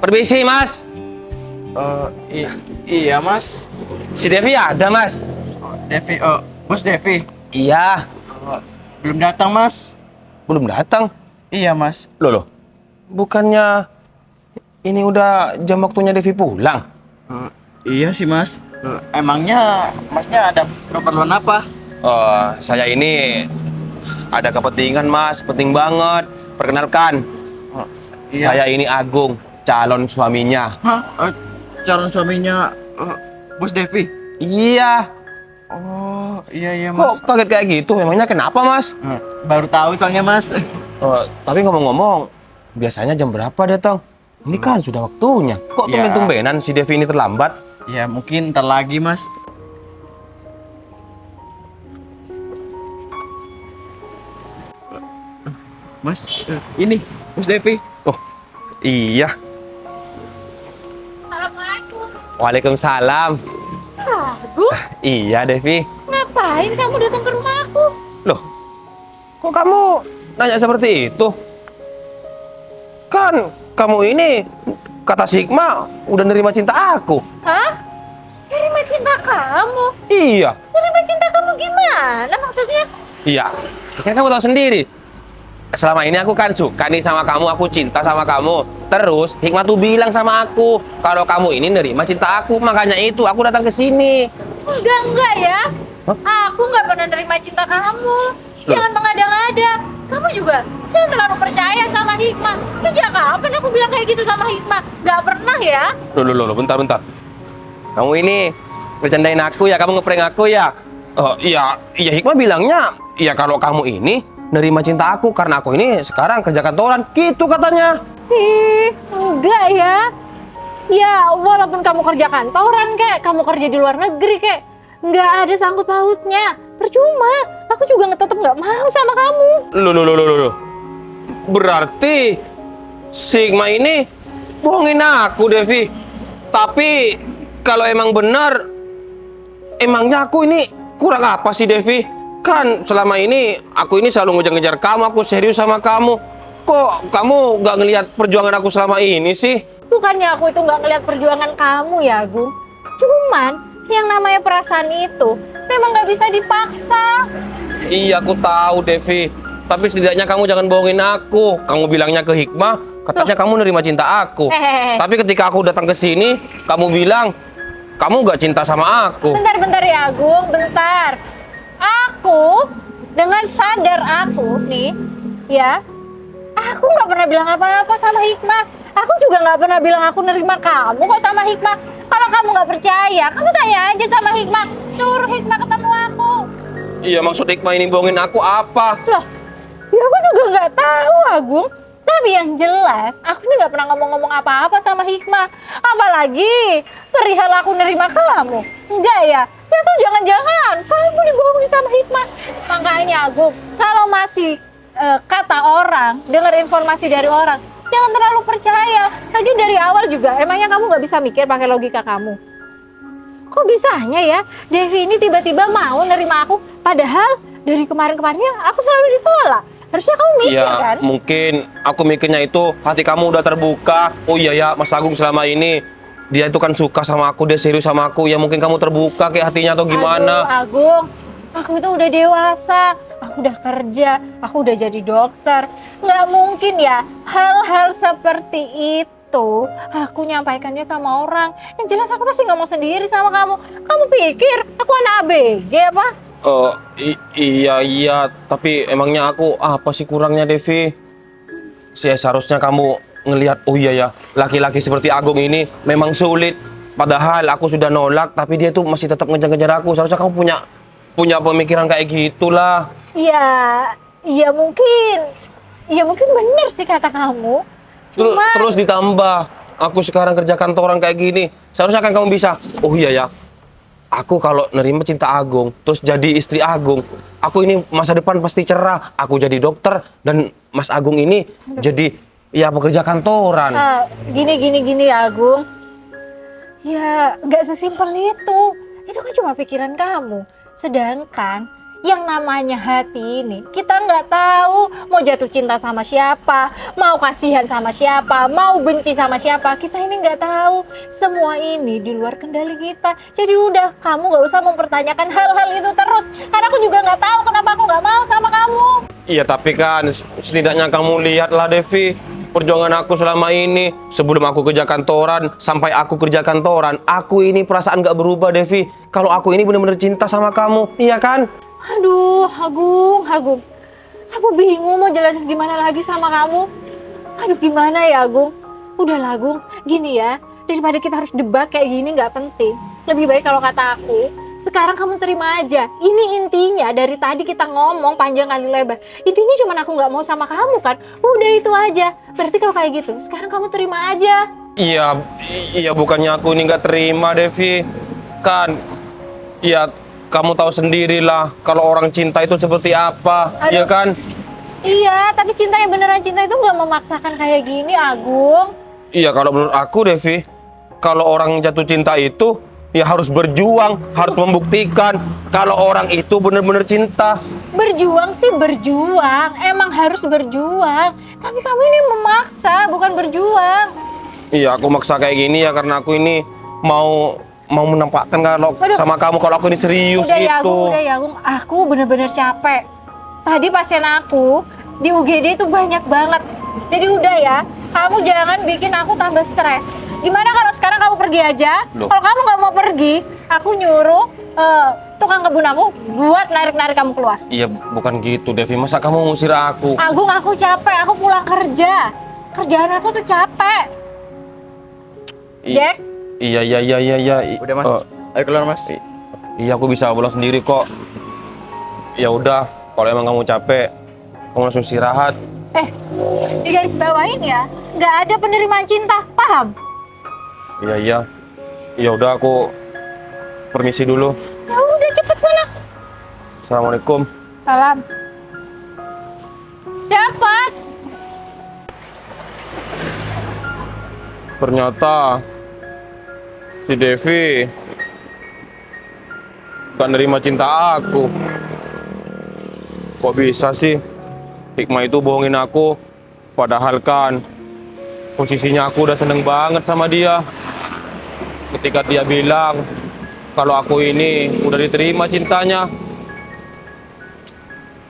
Permisi, Mas. Iya mas. Si Devi ada, Mas? Devi, Bos Devi. Iya. Belum datang mas. Belum datang. Iya mas. Loh. Bukannya ini udah jam waktunya Devi pulang? Iya sih mas. Emangnya masnya ada keperluan apa? Saya ini ada kepentingan, Mas. Penting banget. Perkenalkan. Iya. Saya ini Agung, calon suaminya. Hah? Calon suaminya Bos Devi? Iya. Oh iya mas. Kok kaget kayak gitu? Emangnya kenapa, Mas? Baru tahu soalnya mas. Tapi ngomong-ngomong, biasanya jam berapa datang? Ini kan sudah waktunya. Kok Ya. tumben-tumbenan si Devi ini terlambat? Ya mungkin ntar lagi mas. Mas, ini Bos Devi. Oh, iya. Assalamualaikum. Waalaikumsalam. Agung, Iya, Devi. ngapain kamu datang ke rumahku? Loh, kok kamu nanya seperti itu? Kan kamu ini, kata Sigma, udah nerima cinta aku. Hah? Nerima cinta kamu? Iya. Nerima cinta kamu gimana maksudnya? Iya. Kan kamu tahu sendiri. Selama ini aku kan suka nih sama kamu, aku cinta sama kamu. Terus Hikmah tuh bilang sama aku, kalau kamu ini nerima cinta aku, makanya itu aku datang ke sini. Enggak ya. Hah? Aku nggak pernah nerima cinta kamu. Jangan mengada-ngada. Kamu juga jangan terlalu percaya sama Hikmah. Sejak kapan aku bilang kayak gitu sama Hikmah? Nggak pernah ya. Loh, bentar. Kamu ini bercandain aku ya, kamu ngeprank aku ya? Iya Hikmah bilangnya, ya kalau kamu ini nerima cinta aku karena aku ini sekarang kerja kantoran, gitu katanya. Ih, enggak ya. Ya, walaupun kamu kerja kantoran kek, kamu kerja di luar negeri kek, nggak ada sangkut pautnya. Percuma, aku juga tetap nggak mau sama kamu. Loh. Berarti Sigma ini bohongin aku, Devi. Tapi kalau emang benar, emangnya aku ini kurang apa sih, Devi? Kan selama ini aku ini selalu ngejar-ngejar kamu, aku serius sama kamu. Kok kamu gak ngelihat perjuangan aku selama ini sih? Bukannya aku itu nggak ngeliat perjuangan kamu ya, Agung. Cuman, yang namanya perasaan itu memang nggak bisa dipaksa. Iya, aku tahu, Devi. Tapi setidaknya kamu jangan bohongin aku. Kamu bilangnya ke Hikmah, katanya kamu nerima cinta aku. Tapi ketika aku datang ke sini, kamu bilang kamu gak cinta sama aku. Bentar ya, Agung, bentar. Aku, dengan sadar aku nih, ya, aku nggak pernah bilang apa-apa sama Hikmah. Aku juga nggak pernah bilang aku nerima kamu kok sama Hikmah. Kalau kamu nggak percaya, kamu tanya aja sama Hikmah. Suruh Hikmah ketemu aku. Iya, maksud Hikmah ini bohongin aku apa? Loh, ya aku juga nggak tahu, Agung. Tapi yang jelas, aku nih nggak pernah ngomong-ngomong apa-apa sama Hikmah. Apalagi perihal aku nerima kamu. Enggak ya? Ya tuh jangan-jangan kamu dibohongin sama Hikmah. Makanya, Agung, kalau masih kata orang, dengar informasi dari orang, jangan terlalu percaya. Lagi dari awal juga, emangnya kamu nggak bisa mikir pakai logika kamu? Kok bisanya ya, Devi ini tiba-tiba mau nerima aku, padahal dari kemarin-kemarinnya aku selalu ditolak. Harusnya kamu mikir Iya, kan? mungkin aku mikirnya itu hati kamu udah terbuka. Oh iya ya, Mas Agung selama ini dia itu kan suka sama aku, dia serius sama aku. Ya mungkin kamu terbuka kayak hatinya atau gimana? Aduh, Agung, aku itu udah dewasa, aku udah kerja, aku udah jadi dokter. Nggak mungkin ya hal-hal seperti itu aku nyampaikannya sama orang. Yang jelas aku pasti nggak mau sendiri sama kamu. Kamu pikir aku anak ABG apa? Iya, tapi emangnya aku apa sih kurangnya, Devi? Seharusnya kamu ngelihat, oh iya ya, laki-laki seperti Agung ini memang sulit. Padahal aku sudah nolak, tapi dia tuh masih tetap ngejar-ngejar aku. Seharusnya kamu punya pemikiran kayak gitulah. Iya mungkin bener sih kata kamu. Terus ditambah, aku sekarang kerja kantoran kayak gini. Seharusnya kan kamu bisa, oh iya ya, aku kalau nerima cinta Agung, terus jadi istri Agung, aku ini masa depan pasti cerah. Aku jadi dokter dan Mas Agung ini jadi ya pekerja kantoran. Gini Agung. Ya nggak sesimpel itu. Itu kan cuma pikiran kamu. Sedangkan Yang namanya hati ini, kita nggak tahu mau jatuh cinta sama siapa, mau kasihan sama siapa, mau benci sama siapa. Kita ini nggak tahu. Semua ini di luar kendali kita. Jadi udah, kamu nggak usah mempertanyakan hal-hal itu terus. Karena aku juga nggak tahu kenapa aku nggak mau sama kamu. Iya, tapi kan setidaknya kamu lihatlah Devi, perjuangan aku selama ini. Sebelum aku kerja kantoran, sampai aku kerja kantoran, aku ini perasaan gak berubah Devi. Kalau aku ini benar-benar cinta sama kamu, iya kan? Aduh, Agung. Aku bingung mau jelasin gimana lagi sama kamu. Aduh, gimana ya, Agung? Udahlah, Agung. Gini ya, daripada kita harus debat kayak gini nggak penting. Lebih baik kalau kata aku, sekarang kamu terima aja. Ini intinya dari tadi kita ngomong panjang kali lebar. Intinya cuma aku nggak mau sama kamu kan. Udah itu aja. Berarti kalau kayak gitu, sekarang kamu terima aja. Iya, bukannya aku ini nggak terima Devi. Kan, ya kamu tahu sendirilah kalau orang cinta itu seperti apa, iya kan? Iya, tapi cinta yang beneran cinta itu nggak memaksakan kayak gini, Agung. Iya, kalau menurut aku Devi, kalau orang jatuh cinta itu ya harus berjuang, harus membuktikan kalau orang itu benar-benar cinta. Berjuang sih berjuang, emang harus berjuang. Tapi kamu ini memaksa, bukan berjuang. Iya, aku maksa kayak gini ya karena aku ini mau menampakkan kalau sama kamu kalau aku ini serius udah gitu. Udah ya, Agung. Aku bener-bener capek. Tadi pasien aku di UGD itu banyak banget. Jadi udah ya, kamu jangan bikin aku tambah stres. Gimana kalau sekarang kamu pergi aja? Kalau kamu nggak mau pergi, aku nyuruh tukang kebun aku buat narik-narik kamu keluar. Iya, bukan gitu Devi. Masa kamu ngusir aku? Agung, aku capek. Aku pulang kerja. Kerjaan aku tuh capek. Jack? Iya. Udah Mas, ayo keluar Mas. Iya, aku bisa pulang sendiri kok. Ya udah, kalau emang kamu capek, kamu langsung istirahat. Di garis bawain ya, nggak ada penerimaan cinta, paham? Iya. Ya udah, aku permisi dulu. Ya udah, cepet sana. Assalamualaikum. Salam. Cepet. Ternyata si Devi gak nerima cinta aku. Kok bisa sih Hikmah itu bohongin aku? Padahal kan posisinya aku udah seneng banget sama dia. Ketika dia bilang kalau aku ini udah diterima cintanya.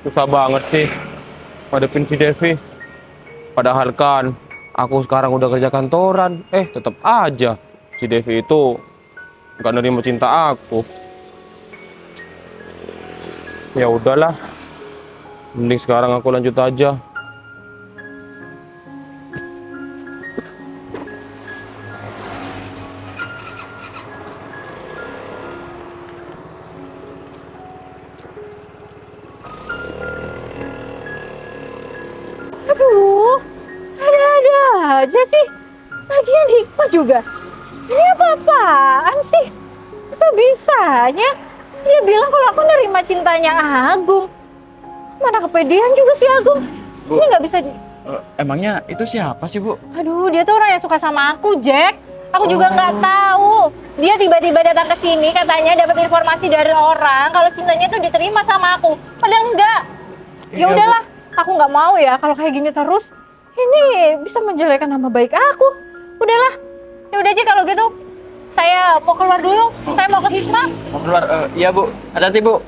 Susah banget sih ngadepin si Devi. Padahal kan aku sekarang udah kerja kantoran, tetap aja si Devi itu nggak nerima cinta aku. Ya udahlah, mending sekarang aku lanjut aja. Aduh, ada-ada aja sih. Lagian Hikmah juga. Ini apa-apaan sih? Bisa-bisanya dia bilang kalau aku nerima cintanya Agung. Mana kepedean juga sih Agung. Bu, ini nggak bisa emangnya itu siapa sih, Bu? Aduh, dia tuh orang yang suka sama aku, Jack. Aku juga nggak tahu. Dia tiba-tiba datang ke sini katanya dapat informasi dari orang kalau cintanya tuh diterima sama aku. Padahal enggak. Ya Iya, udahlah, aku nggak mau ya kalau kayak gini terus. Ini bisa menjelekkan nama baik aku. Udahlah. Ya udah aja kalau gitu. Saya mau keluar dulu. Saya mau ke Hikmah. Mau keluar? Iya, Bu. Hati-hati, Bu.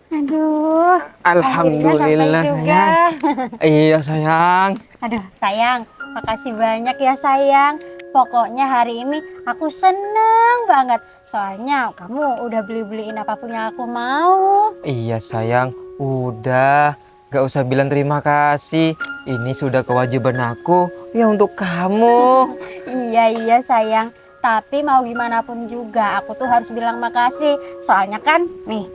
Aduh. Alhamdulillah sayang. Iya sayang. Aduh, sayang. Makasih banyak ya sayang. Pokoknya hari ini aku seneng banget. Soalnya kamu udah beli-beliin apapun yang aku mau. Iya sayang. Udah. Gak usah bilang terima kasih. Ini sudah kewajiban aku. Ya untuk kamu. Iya sayang. Tapi mau gimana pun juga aku tuh harus bilang makasih. Soalnya kan nih,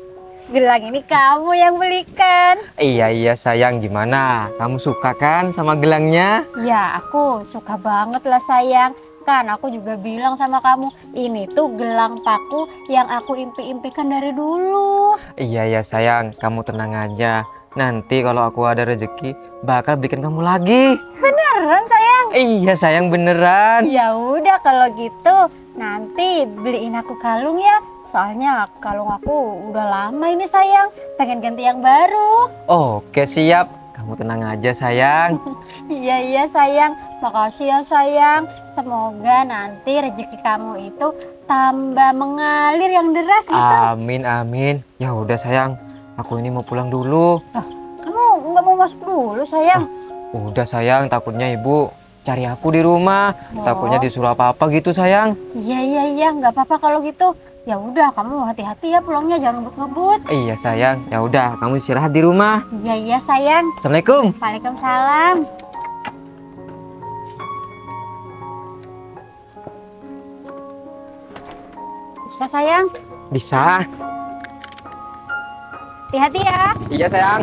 gelang ini kamu yang belikan. Iya sayang. Gimana? Kamu suka kan sama gelangnya? Ya aku suka banget lah sayang. Kan aku juga bilang sama kamu, ini tuh gelang paku yang aku impi-impikan dari dulu. Iya ya sayang, kamu tenang aja. Nanti kalau aku ada rezeki bakal bikin kamu lagi. Beneran sayang? Iya sayang, beneran. Ya udah kalau gitu, nanti beliin aku kalung ya. Soalnya kalung aku udah lama ini sayang, pengen ganti yang baru. Oke siap, kamu tenang aja sayang. Iya sayang, makasih ya sayang. Semoga nanti rezeki kamu itu tambah mengalir yang deras gitu. Amin amin. Ya udah sayang, aku ini mau pulang dulu. Kamu nggak mau masuk dulu sayang? Udah sayang, takutnya ibu cari aku di rumah. Takutnya disuruh apa-apa gitu sayang. Iya, nggak apa-apa kalau gitu. Ya udah, kamu hati-hati ya pulangnya, jangan ngebut-ngebut. Iya sayang, ya udah kamu istirahat di rumah. Iya sayang. Assalamualaikum. Waalaikumsalam. Bisa sayang, Bisa. hati-hati ya. Iya sayang.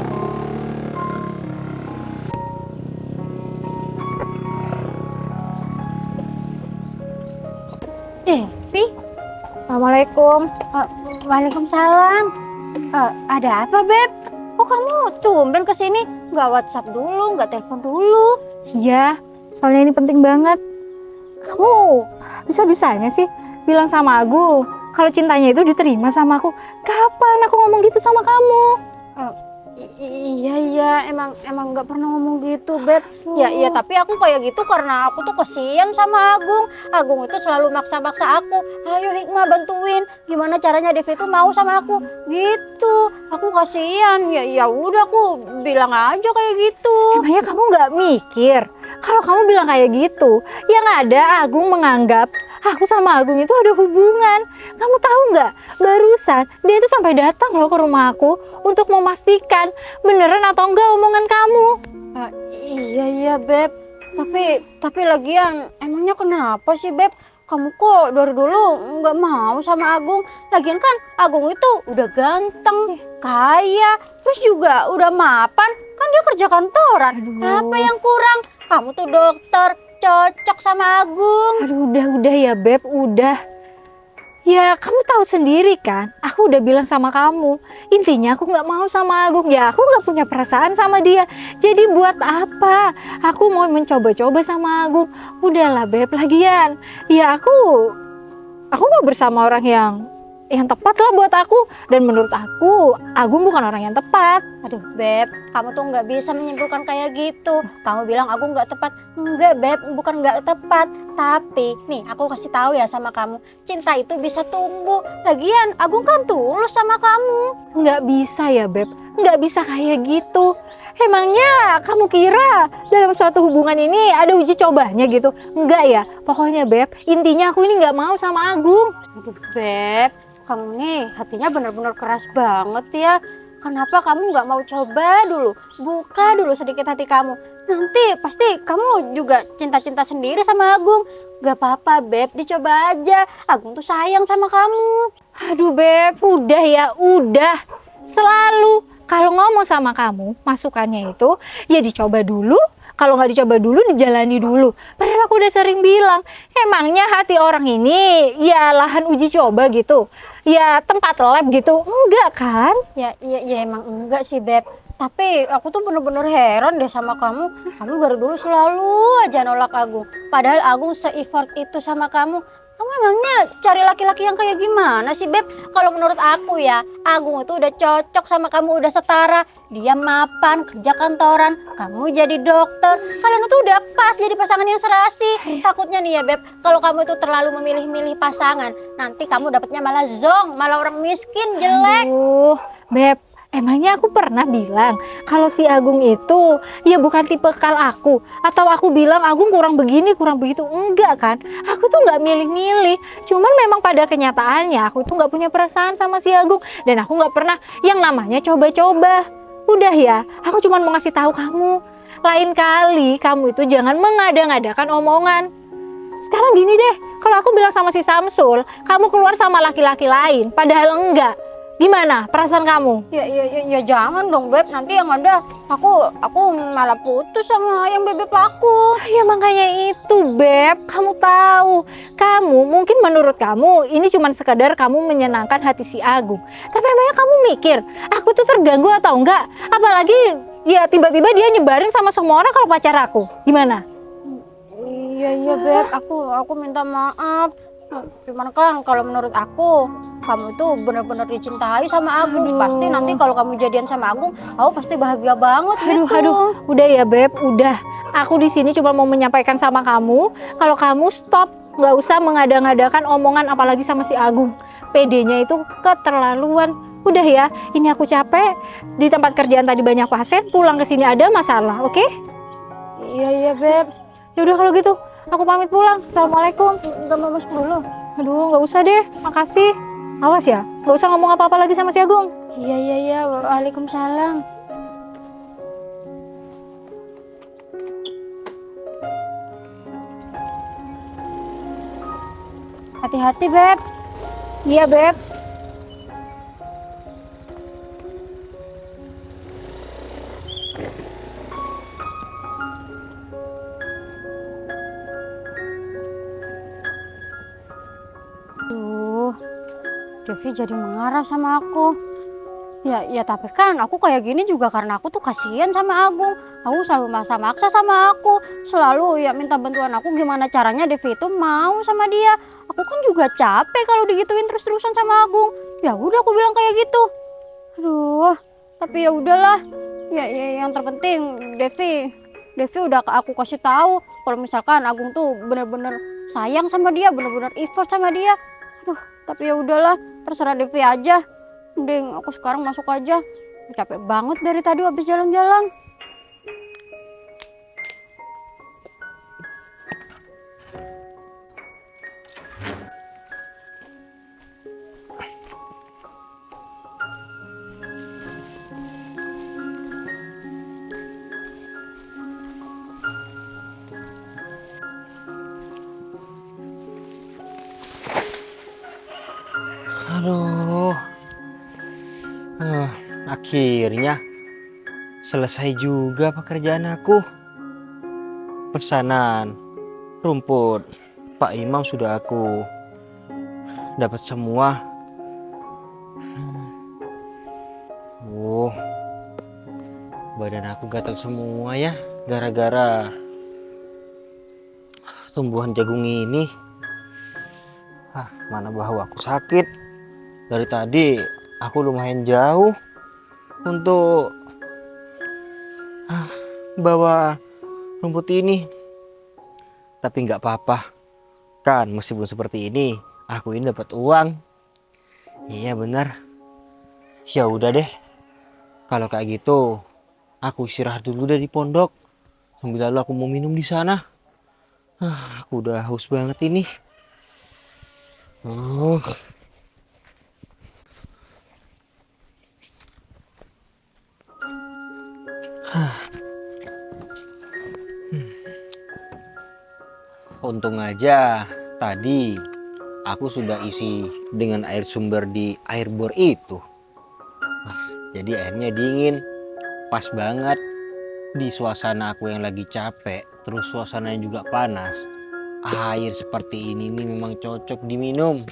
Devi. Assalamualaikum. Waalaikumsalam. Ada apa, Beb? Kok kamu tumben kesini? Nggak WhatsApp dulu, nggak telepon dulu. Iya, soalnya ini penting banget. Kamu bisa-bisanya sih bilang sama Agung kalau cintanya itu diterima sama aku. Kapan aku ngomong gitu sama kamu? Iya, emang nggak pernah ngomong gitu, Beb. Ya, tapi aku kayak gitu karena aku tuh kasihan sama Agung. Agung itu selalu maksa-maksa aku. Ayo Hikmah bantuin. Gimana caranya Devi itu mau sama aku? Gitu. Aku kasihan. Ya udah aku bilang aja kayak gitu. Emangnya kamu nggak mikir kalau kamu bilang kayak gitu, yang ada Agung menganggap aku sama Agung itu ada hubungan. Kamu tahu nggak? Barusan dia itu sampai datang loh ke rumah aku untuk memastikan beneran atau enggak omongan kamu. Iya, Beb. Tapi lagian emangnya kenapa sih, Beb? Kamu kok dari dulu nggak mau sama Agung? Lagian kan Agung itu udah ganteng, kaya, terus juga udah mapan. Kan dia kerja kantoran. Apa yang kurang? Kamu tuh dokter, cocok sama Agung. Aduh, udah ya Beb, udah. Ya kamu tahu sendiri kan, aku udah bilang sama kamu, intinya aku nggak mau sama Agung. Ya aku nggak punya perasaan sama dia, jadi buat apa aku mau mencoba-coba sama Agung? Udahlah Beb, lagian ya aku mau bersama orang yang tepat lah buat aku, dan menurut aku Agung bukan orang yang tepat. Aduh, Beb, kamu tuh nggak bisa menyimpulkan kayak gitu. Kamu bilang Agung nggak tepat. Enggak, Beb, bukan nggak tepat. Tapi, nih aku kasih tahu ya sama kamu, cinta itu bisa tumbuh. Lagian Agung kan tulus sama kamu. Nggak bisa ya Beb, nggak bisa kayak gitu. Emangnya kamu kira dalam suatu hubungan ini ada uji cobanya gitu? Enggak ya, pokoknya Beb, intinya aku ini nggak mau sama Agung. Aduh, Beb, kamu nih hatinya benar-benar keras banget ya. Kenapa kamu nggak mau coba dulu? Buka dulu sedikit hati kamu. Nanti pasti kamu juga cinta-cinta sendiri sama Agung. Gak apa-apa, Beb, dicoba aja. Agung tuh sayang sama kamu. Aduh Beb, udah ya, udah. Selalu kalau ngomong sama kamu, masukannya itu ya dicoba dulu. Kalau nggak dicoba dulu, dijalani dulu. Padahal aku udah sering bilang, emangnya hati orang ini ya lahan uji coba gitu? Ya tempat lab gitu? Enggak kan? Ya emang enggak sih, Beb. Tapi aku tuh bener-bener heran deh sama kamu. Kamu dari dulu selalu aja nolak Agung. Padahal Agung se-effort itu sama kamu. Kamu emangnya cari laki-laki yang kayak gimana sih, Beb? Kalau menurut aku ya, Agung itu udah cocok sama kamu, udah setara. Dia mapan, kerja kantoran, kamu jadi dokter. Kalian itu udah pas jadi pasangan yang serasi. Takutnya nih ya, Beb, kalau kamu itu terlalu memilih-milih pasangan, nanti kamu dapetnya malah zong, malah orang miskin, jelek. Aduh, Beb. Emangnya aku pernah bilang kalau si Agung itu ya bukan tipe kal aku, atau aku bilang Agung kurang begini kurang begitu? Enggak kan, aku tuh nggak milih-milih, cuman memang pada kenyataannya aku tuh nggak punya perasaan sama si Agung, dan aku nggak pernah yang namanya coba-coba. Udah ya, aku cuma mau ngasih tahu kamu, lain kali kamu itu jangan mengada-ngadakan omongan. Sekarang gini deh, kalau aku bilang sama si Samsul kamu keluar sama laki-laki lain padahal enggak, Gimana perasaan kamu? Ya jangan dong Beb, nanti yang ada aku malah putus sama yang bebek aku. Ya makanya itu Beb, kamu tahu, mungkin menurut kamu ini cuma sekadar kamu menyenangkan hati si Agung. Tapi emangnya kamu mikir aku tuh terganggu atau enggak? Apalagi ya tiba-tiba dia nyebarin sama semua orang kalau pacar aku. Gimana? Iya Beb, aku minta maaf. Cuman kan kalau menurut aku kamu tuh bener-bener dicintai sama Agung. Pasti nanti kalau kamu jadian sama Agung, aku pasti bahagia banget gitu. Aduh, udah ya Beb, udah. Aku di sini cuma mau menyampaikan sama kamu, kalau kamu stop, nggak usah mengada-ngadakan omongan apalagi sama si Agung. PD-nya itu keterlaluan. Udah ya, ini aku capek. Di tempat kerjaan tadi banyak pasien, pulang ke sini ada masalah, oke? Iya Beb. Ya udah kalau gitu, aku pamit pulang. Assalamualaikum. Nggak mau masuk dulu. Aduh, nggak usah deh. Makasih. Awas ya, nggak usah ngomong apa-apa lagi sama si Agung. Iya. Waalaikumsalam. Hati-hati Beb. Iya, Beb. Devi jadi marah sama aku. Ya tapi kan aku kayak gini juga karena aku tuh kasihan sama Agung. Aku selalu maksa sama aku. Selalu ya minta bantuan aku gimana caranya Devi itu mau sama dia. Aku kan juga capek kalau digituin terus-terusan sama Agung. Ya udah aku bilang kayak gitu. Aduh, tapi ya udahlah. Ya yang terpenting Devi udah aku kasih tahu kalau misalkan Agung tuh bener-bener sayang sama dia, bener-bener effort sama dia. Aduh, tapi ya udahlah, terserah Devi aja. Mending aku sekarang masuk aja. Capek banget dari tadi habis jalan-jalan. Aduh, akhirnya selesai juga pekerjaan aku. Pesanan rumput Pak Imam sudah aku dapat semua. Badan aku gatal semua ya, gara-gara tumbuhan jagung ini. Mana bahu aku sakit. Dari tadi aku lumayan jauh untuk bawa rumput ini. Tapi nggak apa-apa. Kan meskipun seperti ini, aku ini dapat uang. Iya benar. Ya udah deh. Kalau kayak gitu, aku istirahat dulu deh di pondok. Sambil lalu aku mau minum di sana. Aku udah haus banget ini. Untung aja tadi aku sudah isi dengan air sumber di air bor itu. Jadi airnya dingin, pas banget di suasana aku yang lagi capek, terus suasananya juga panas. Air seperti ini memang cocok diminum.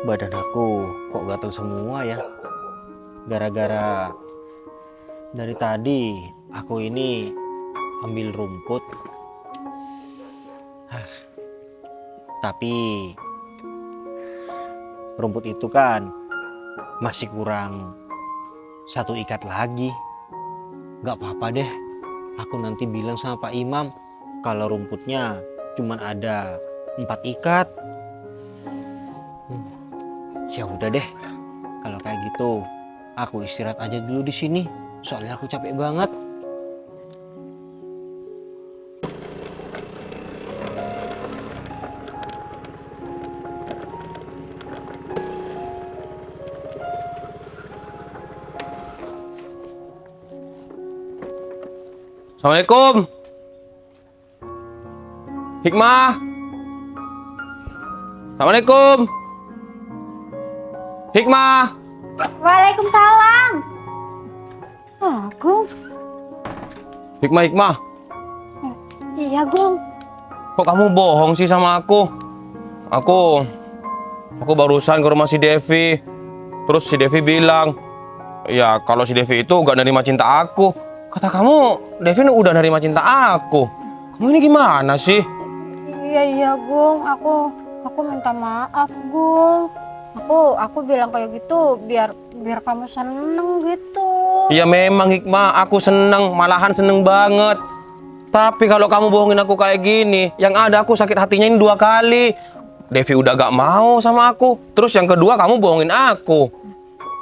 Badan aku kok gatal semua ya. Gara-gara dari tadi aku ini ambil rumput. Tapi rumput itu kan masih kurang 1 ikat lagi. Gak apa-apa deh. Aku nanti bilang sama Pak Imam kalau rumputnya cuma ada 4 ikat. Ya udah deh. Kalau kayak gitu, aku istirahat aja dulu di sini. Soalnya aku capek banget. Assalamualaikum. Hikmah. Assalamualaikum. Hikmah. Waalaikumsalam. Agung. Hikmah, Hikmah. Iya, Gung. Kok kamu bohong sih sama aku? Aku barusan ke rumah si Devi. Terus si Devi bilang, ya kalau si Devi itu gak nerima cinta aku. Kata kamu, Devi udah nerima cinta aku. Kamu ini gimana sih? Iya, Gung. Aku minta maaf, Gung. Aku bilang kayak gitu biar kamu seneng gitu. Ya memang Hikmah, aku seneng, malahan seneng banget. Tapi kalau kamu bohongin aku kayak gini, yang ada aku sakit hatinya ini 2 kali. Devi udah gak mau sama aku. Terus yang kedua kamu bohongin aku.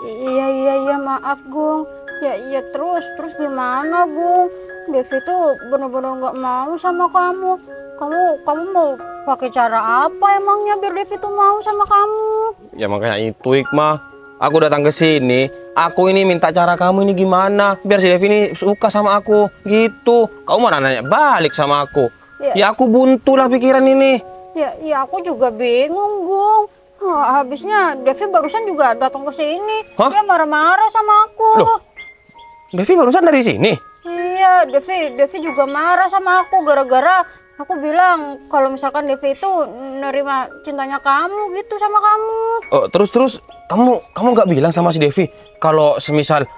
Iya, maaf, Gung. Ya, terus gimana, Gung? Devi tuh bener-bener nggak mau sama kamu. Kamu mau pakai cara apa emangnya biar Devi tuh mau sama kamu? Ya makanya itu Hikmah. Aku datang ke sini, aku ini minta cara kamu ini gimana biar si Devi ini suka sama aku gitu. Kamu mana nanya balik sama aku? Ya aku buntu lah pikiran ini. Ya aku juga bingung, Gung. Habisnya Devi barusan juga datang ke sini. Hah? Dia marah-marah sama aku. Loh, Devi barusan dari sini? Iya, Devi juga marah sama aku gara-gara aku bilang kalau misalkan Devi itu nerima cintanya kamu gitu sama kamu. Terus kamu nggak bilang sama si Devi kalau semisal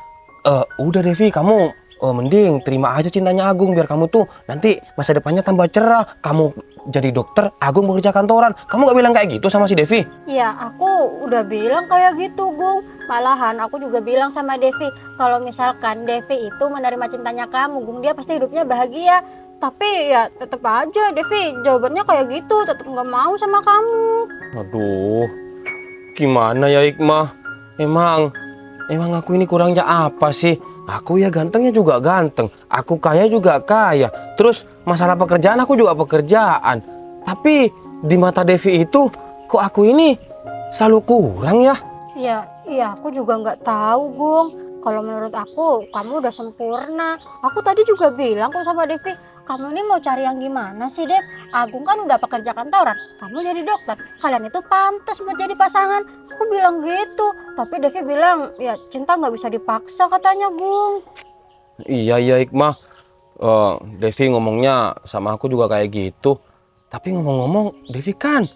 udah Devi kamu mending terima aja cintanya Agung biar kamu tuh nanti masa depannya tambah cerah. Kamu jadi dokter, Agung bekerja kantoran. Kamu nggak bilang kayak gitu sama si Devi? Ya, aku udah bilang kayak gitu, Gung. Malahan aku juga bilang sama Devi kalau misalkan Devi itu menerima cintanya kamu, Gung, dia pasti hidupnya bahagia. Tapi ya tetap aja Devi jawabannya kayak gitu, tetap nggak mau sama kamu. Aduh, gimana ya Hikmah? Emang aku ini kurangnya apa sih? Aku ya gantengnya juga ganteng, aku kaya juga kaya. Terus masalah pekerjaan aku juga pekerjaan. Tapi di mata Devi itu kok aku ini selalu kurang ya? Iya, aku juga nggak tahu, Gung. Kalau menurut aku, kamu udah sempurna. Aku tadi juga bilang kok sama Devi, kamu ini mau cari yang gimana sih, Dev? Agung kan udah pekerja kantoran, kamu jadi dokter. Kalian itu pantas buat jadi pasangan. Aku bilang gitu. Tapi Devi bilang, ya cinta nggak bisa dipaksa katanya, Gung. Iya Hikmah. Devi ngomongnya sama aku juga kayak gitu. Tapi ngomong-ngomong, Devi kan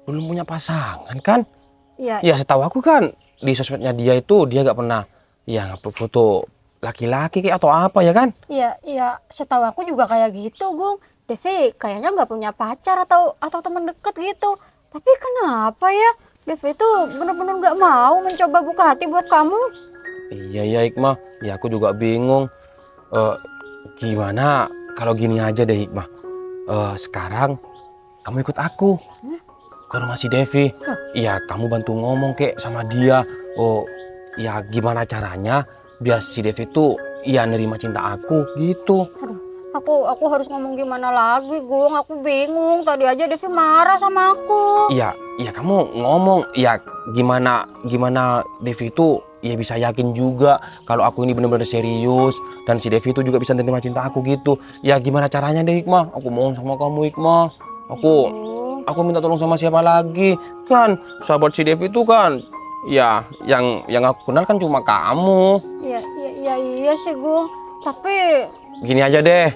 belum punya pasangan kan? Iya, Ya setahu aku kan di sosmednya dia itu dia nggak pernah ya ngupload foto laki-laki kayak atau apa ya kan? iya, setahu aku juga kayak gitu, Gung. Devi kayaknya nggak punya pacar atau teman deket gitu. Tapi kenapa ya? Devi itu bener-bener nggak mau mencoba buka hati buat kamu. Iya Hikmah. Ya aku juga bingung. Gimana kalau gini aja deh Hikmah. Sekarang kamu ikut aku ke rumah si Devi. Iya kamu bantu ngomong kek sama dia. Oh ya gimana caranya biar si Devi tuh ya nerima cinta aku gitu. Aku harus ngomong gimana lagi, Gung? Aku bingung. Tadi aja Devi marah sama aku. Iya kamu ngomong ya gimana Devi itu ya bisa yakin juga kalau aku ini benar-benar serius dan si Devi itu juga bisa nerima cinta aku gitu. Ya gimana caranya deh Hikmah? Aku mohon sama kamu Hikmah. Aku minta tolong sama siapa lagi? Kan sahabat si Devi itu kan ya yang aku kenal kan cuma kamu. Iya sih, Gung. Tapi Gini aja deh.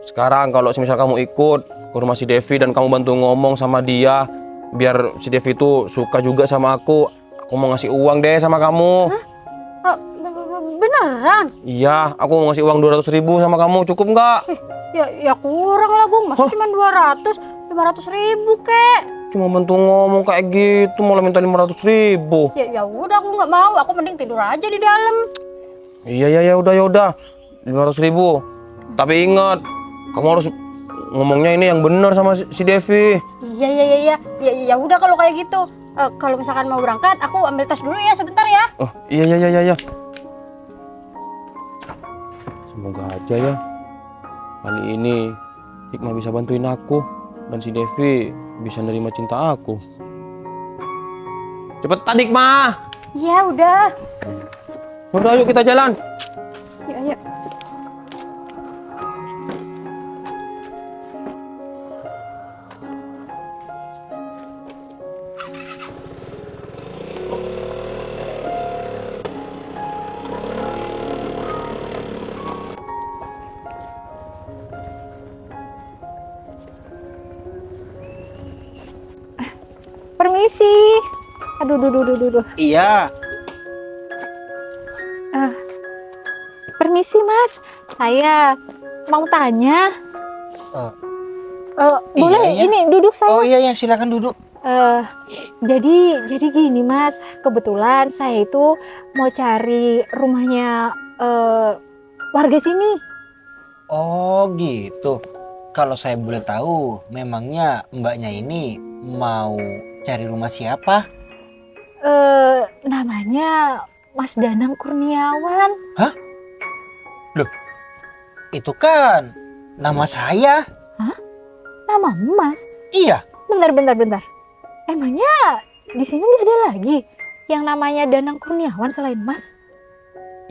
Sekarang kalau semisal kamu ikut ke rumah si Devi dan kamu bantu ngomong sama dia biar si Devi itu suka juga sama aku mau ngasih uang deh sama kamu. beneran? Iya, aku mau ngasih uang 200.000 sama kamu, cukup nggak? Ya kurang lah, Gung. Masa cuma 200? 500.000 kek. Cuma bantu ngomong kayak gitu malah minta 500.000. Ya udah, aku nggak mau. Aku mending tidur aja di dalam. Iya udah 500.000. Tapi ingat, kamu harus ngomongnya ini yang benar sama si Devi. Iya. Ya udah kalau kayak gitu. Kalau misalkan mau berangkat, aku ambil tas dulu ya sebentar ya. Oh iya. Semoga aja ya kali ini Hikmah bisa bantuin aku dan si Devi bisa nerima cinta aku. Cepetan Hikmah. Ya udah. Udah ayo kita jalan. Ya. Aduh, duh, duh, duh, duh, duh. Iya. Permisi Mas, saya mau tanya. Boleh iya. ini duduk saya. Oh iya ya, silakan duduk. Jadi gini Mas, kebetulan saya itu mau cari rumahnya warga sini. Oh gitu. Kalau saya boleh tahu, memangnya mbaknya ini mau cari rumah siapa? Namanya Mas Danang Kurniawan. Itu kan nama saya. Nama Mas? Iya. Bentar. Emangnya di sini nggak ada lagi yang namanya Danang Kurniawan selain Mas?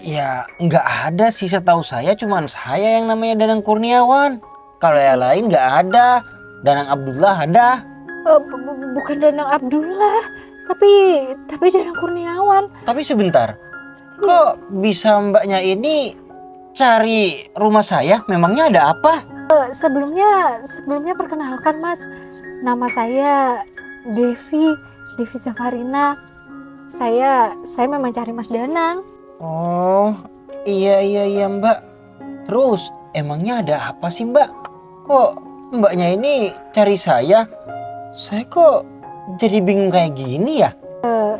Ya nggak ada sih, setahu saya cuman saya yang namanya Danang Kurniawan. Kalau yang lain nggak ada. Danang Abdullah ada. Bukan Danang Abdullah, tapi Danang Kurniawan. Tapi sebentar, kok bisa mbaknya ini cari rumah saya? Memangnya ada apa? Sebelumnya perkenalkan Mas, nama saya Devi Safarina. Saya memang cari Mas Danang. Oh iya mbak. Terus emangnya ada apa sih mbak? Kok mbaknya ini cari saya? Saya kok jadi bingung kayak gini ya?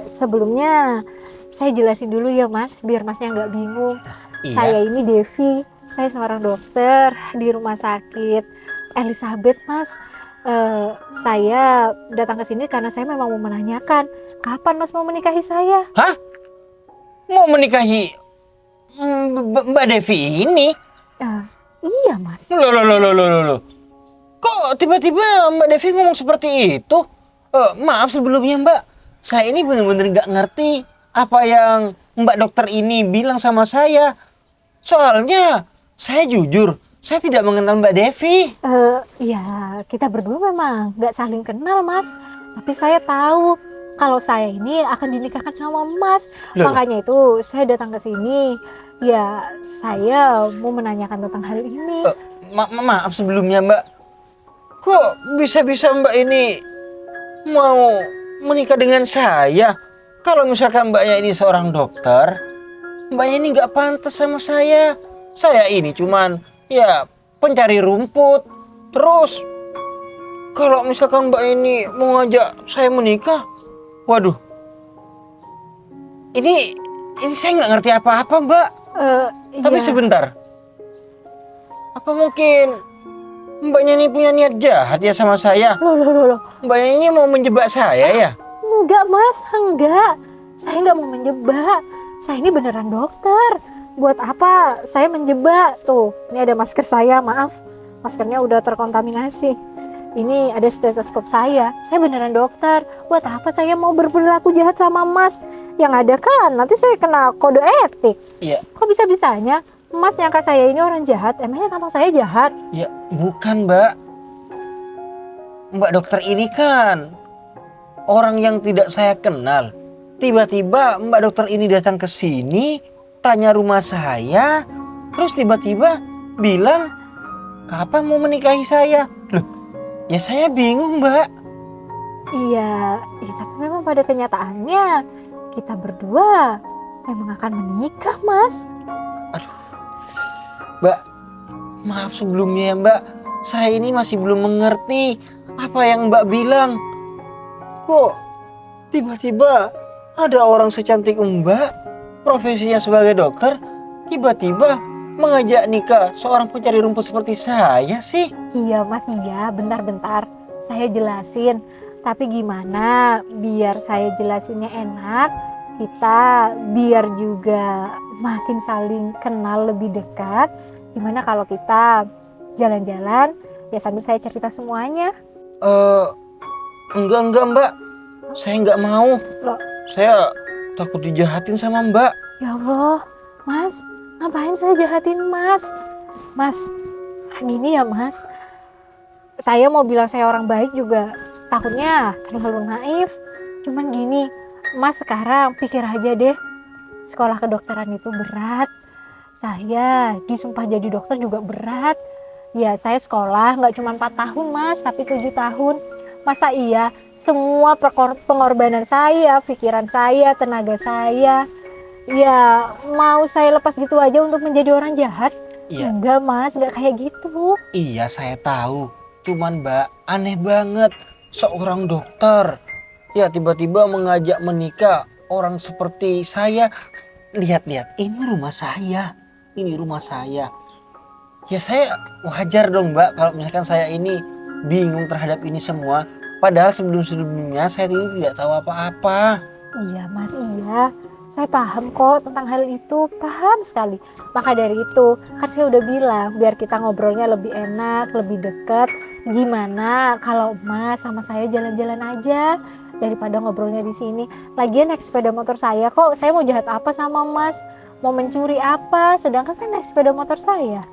Sebelumnya saya jelasin dulu ya Mas, biar Masnya nggak bingung. Iya. Saya ini Devi, saya seorang dokter di rumah sakit Elizabeth Mas. Saya datang ke sini karena saya memang mau menanyakan kapan Mas mau menikahi saya. Hah? Mau menikahi Mbak Devi ini? Iya Mas. Loh. Kok tiba-tiba Mbak Devi ngomong seperti itu? Maaf sebelumnya Mbak, saya ini benar-benar nggak ngerti apa yang Mbak dokter ini bilang sama saya. Soalnya saya jujur, saya tidak mengenal Mbak Devi. Ya kita berdua memang nggak saling kenal Mas. Tapi saya tahu kalau saya ini akan dinikahkan sama Mas. Loh. Makanya itu saya datang ke sini. Ya saya mau menanyakan tentang hal ini. Maaf sebelumnya Mbak, kok bisa-bisa Mbak ini mau menikah dengan saya? Kalau misalkan Mbaknya ini seorang dokter, Mbaknya ini nggak pantas sama saya. Saya ini cuman ya pencari rumput. Terus kalau misalkan Mbak ini mau ngajak saya menikah, waduh, ini saya nggak ngerti apa-apa Mbak. Tapi Ya. sebentar, apa mungkin Mbaknya ini punya niat jahat ya sama saya? Loh. Mbaknya ini mau menjebak saya ya? Enggak Mas, enggak. Saya nggak mau menjebak. Saya ini beneran dokter. Buat apa saya menjebak? Tuh, ini ada masker saya, maaf. Maskernya udah terkontaminasi. Ini ada stetoskop saya. Saya beneran dokter. Buat apa saya mau berperilaku jahat sama Mas? Yang ada kan nanti saya kena kode etik. Iya. Kok bisa-bisanya Mas nyangka saya ini orang jahat? Emangnya tampang saya jahat? Ya, bukan Mbak. Mbak dokter ini kan orang yang tidak saya kenal. Tiba-tiba Mbak dokter ini datang ke sini, tanya rumah saya, terus tiba-tiba bilang, kapan mau menikahi saya? Loh, ya saya bingung Mbak. Iya, tapi memang pada kenyataannya kita berdua memang akan menikah, Mas. Mbak, maaf sebelumnya ya Mbak. Saya ini masih belum mengerti apa yang Mbak bilang. Kok tiba-tiba ada orang secantik Mbak, profesinya sebagai dokter, tiba-tiba mengajak nikah seorang pencari rumput seperti saya sih? Iya, Mas, iya. Bentar-bentar. Saya jelasin. Tapi gimana biar saya jelasinnya enak, kita biar juga makin saling kenal lebih dekat. Gimana kalau kita jalan-jalan, ya sambil saya cerita semuanya. Enggak Mbak. Saya nggak mau. Loh. Saya takut dijahatin sama Mbak. Ya Allah, Mas, ngapain saya jahatin Mas? Mas, gini ya Mas, saya mau bilang saya orang baik juga takutnya terlalu naif. Cuman gini, Mas sekarang pikir aja deh, sekolah kedokteran itu berat. Saya disumpah jadi dokter juga berat. Ya saya sekolah nggak cuma 4 tahun Mas, tapi 7 tahun. Masa iya semua pengorbanan saya, pikiran saya, tenaga saya. Ya, mau saya lepas gitu aja untuk menjadi orang jahat? Iya. Enggak Mas, enggak kayak gitu. Iya saya tahu. Cuman Mbak, aneh banget. Seorang dokter. Ya tiba-tiba mengajak menikah orang seperti saya. Lihat-lihat, ini rumah saya. Ini rumah saya. Ya saya wajar dong Mbak kalau misalkan saya ini bingung terhadap ini semua. Padahal sebelum-sebelumnya saya ini tidak tahu apa-apa. Iya Mas, iya. Saya paham kok tentang hal itu, paham sekali. Maka dari itu, kan saya udah bilang biar kita ngobrolnya lebih enak, lebih dekat. Gimana kalau Mas sama saya jalan-jalan aja daripada ngobrolnya di sini. Lagian naik sepeda motor saya kok, saya mau jahat apa sama Mas? Mau mencuri apa? Sedangkan kan naik sepeda motor saya.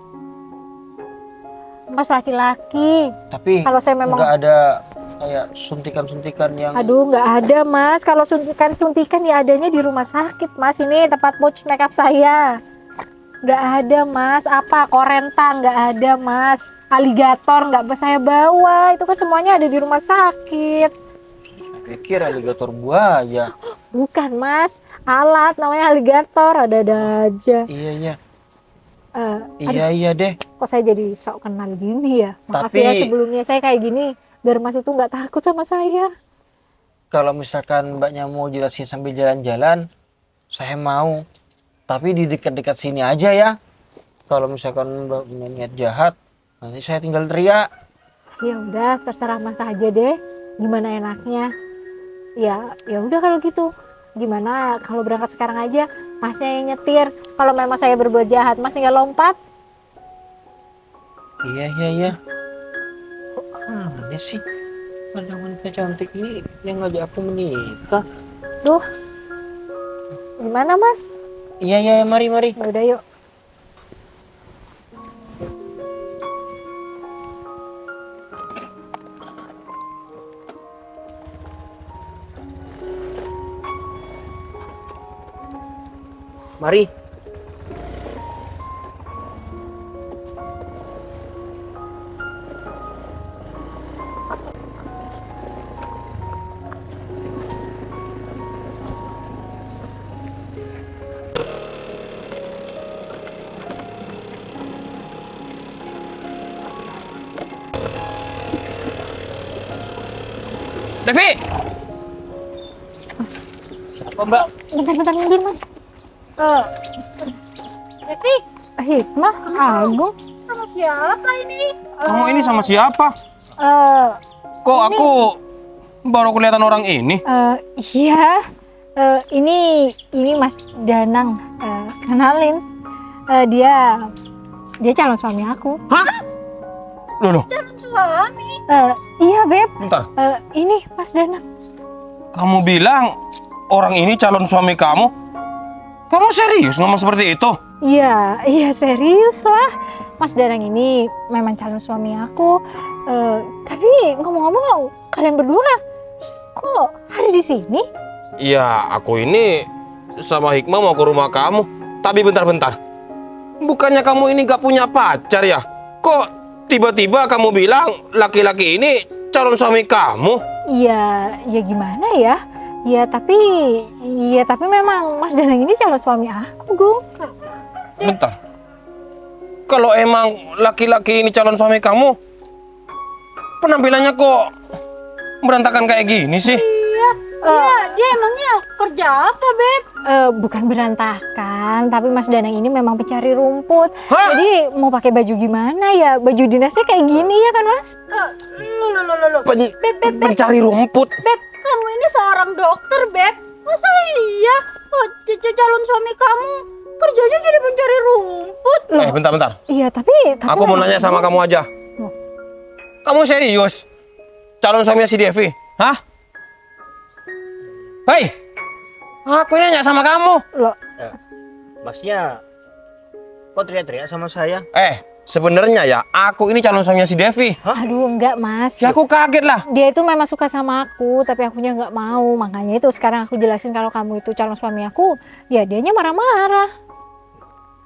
Mas laki-laki. Tapi Kalau saya memang nggak ada kayak suntikan-suntikan yang Aduh, nggak ada Mas. Kalau suntikan ya adanya di rumah sakit Mas. Ini tempat pouch makeup saya. Nggak ada Mas. Apa korentang nggak ada Mas. Aligator nggak saya bawa. Itu kan semuanya ada di rumah sakit. pikir aligator buaya. Bukan Mas. Alat namanya aligator. Ada aja. Iya iya. Aduh, Iya deh. kok saya jadi sok kenal gini ya. Maaf Tapi- ya sebelumnya saya kayak gini. Biar Mas itu nggak takut sama saya. Kalau misalkan Mbaknya mau jelasin sambil jalan-jalan, saya mau. Tapi di dekat-dekat sini aja ya. Kalau misalkan Mbak punya niat jahat, nanti saya tinggal teriak. Ya udah, terserah Mas aja deh. Gimana enaknya? Ya udah kalau gitu. Gimana kalau berangkat sekarang aja? Masnya yang nyetir. Kalau memang saya berbuat jahat, Mas tinggal lompat. Iya. Aneh sih. Ada wanita cantik ini yang ngajak aku menikah. Duh. Gimana Mas? Iya, mari. Ya udah yuk. Mari. Devi! Apa Mbak? Bentar mundur Mas. Devi, Hikmah, Agung, sama siapa ini? Kamu ini sama siapa? Kok aku baru kelihatan orang ini? Iya. Ini Mas Danang. Kenalin. Dia calon suami aku. Hah? Loh, Suami? Iya, Beb. bentar. Ini Mas Danang. Kamu bilang orang ini calon suami kamu? Kamu serius ngomong seperti itu? Iya serius lah. Mas Danang ini memang calon suami aku. Tapi ngomong-ngomong, kalian berdua kok ada di sini? Iya, aku ini sama Hikmah mau ke rumah kamu. Tapi bentar. Bukannya kamu ini gak punya pacar ya? Kok tiba-tiba kamu bilang laki-laki ini calon suami kamu? Ya gimana ya? Ya tapi memang Mas Danang ini calon suami aku, Gung. Bentar. Kalau emang laki-laki ini calon suami kamu, penampilannya kok berantakan kayak gini sih? Dia emangnya kerja apa, Beb? Bukan berantakan, tapi Mas Danang ini memang pencari rumput. Hah? Jadi mau pakai baju gimana ya? Baju dinasnya kayak gini ya kan, Mas? Pencari rumput? Beb, kamu ini seorang dokter, Beb. Masa iya? Calon suami kamu kerjanya jadi mencari rumput. Bentar. Iya, tapi Aku mau nanya sama kamu aja. Kamu serius? Calon suaminya si Devi? Hah? Hei! Aku ini nanya sama kamu. Loh, Masnya kok teriak-teriak sama saya? Sebenarnya ya, aku ini calon suaminya si Devi. aduh enggak, Mas. Ya aku kaget lah. Dia itu memang suka sama aku, tapi akunya nggak mau. Makanya itu sekarang aku jelasin kalau kamu itu calon suami aku, ya dianya marah-marah.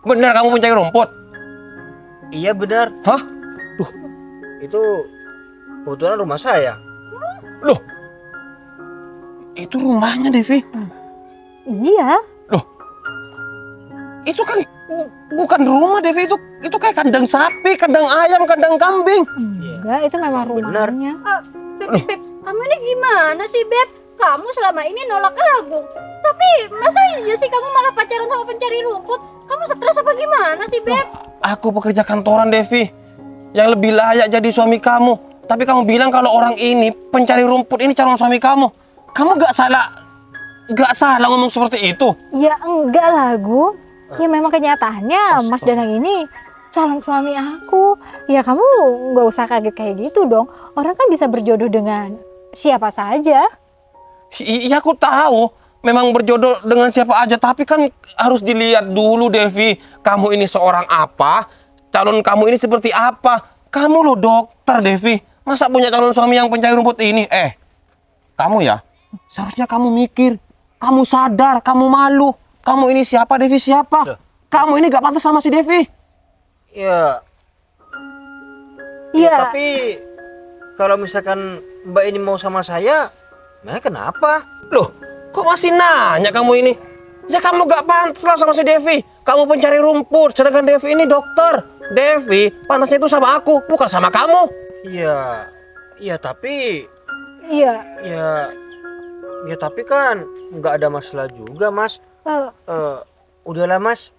Benar kamu pencari rumput? Iya benar. Hah? Itu kebetulan rumah saya. Loh, Itu rumahnya, Devi. Iya. Itu kan bukan rumah, Devi. Itu kayak kandang sapi, kandang ayam, kandang kambing. Enggak, itu memang Bener. rumahnya. Beb, kamu ini gimana sih, Beb? Kamu selama ini nolak Agung. Tapi masa iya sih kamu malah pacaran sama pencari rumput? Kamu stres apa gimana sih, Beb? Aku pekerja kantoran, Devi, yang lebih layak jadi suami kamu. Tapi kamu bilang kalau orang ini pencari rumput ini calon suami kamu. Kamu gak salah ngomong seperti itu. Ya enggak lah, Gung. Ya memang kenyataannya Mas Danang ini calon suami aku. Ya kamu nggak usah kaget kayak gitu dong. Orang kan bisa berjodoh dengan siapa saja. Iya, aku tahu memang berjodoh dengan siapa aja, tapi kan harus dilihat dulu, Devi. Kamu ini seorang apa? Calon kamu ini seperti apa? Kamu lo dokter, Devi. Masa punya calon suami yang pencari rumput ini? Kamu ya, seharusnya kamu mikir. Kamu sadar, kamu malu. Kamu ini siapa, Devi? Siapa? Kamu ini gak pantas sama si Devi. Ya, Iya. tapi kalau misalkan Mbak ini mau sama saya, nah kenapa? Loh, kok masih nanya kamu ini? Ya kamu gak pantas lah sama si Devi. Kamu pencari rumput, sedangkan Devi ini dokter. Devi pantasnya itu sama aku, bukan sama kamu. Iya, tapi Iya. ya tapi kan nggak ada masalah juga, Mas. Udahlah, Mas.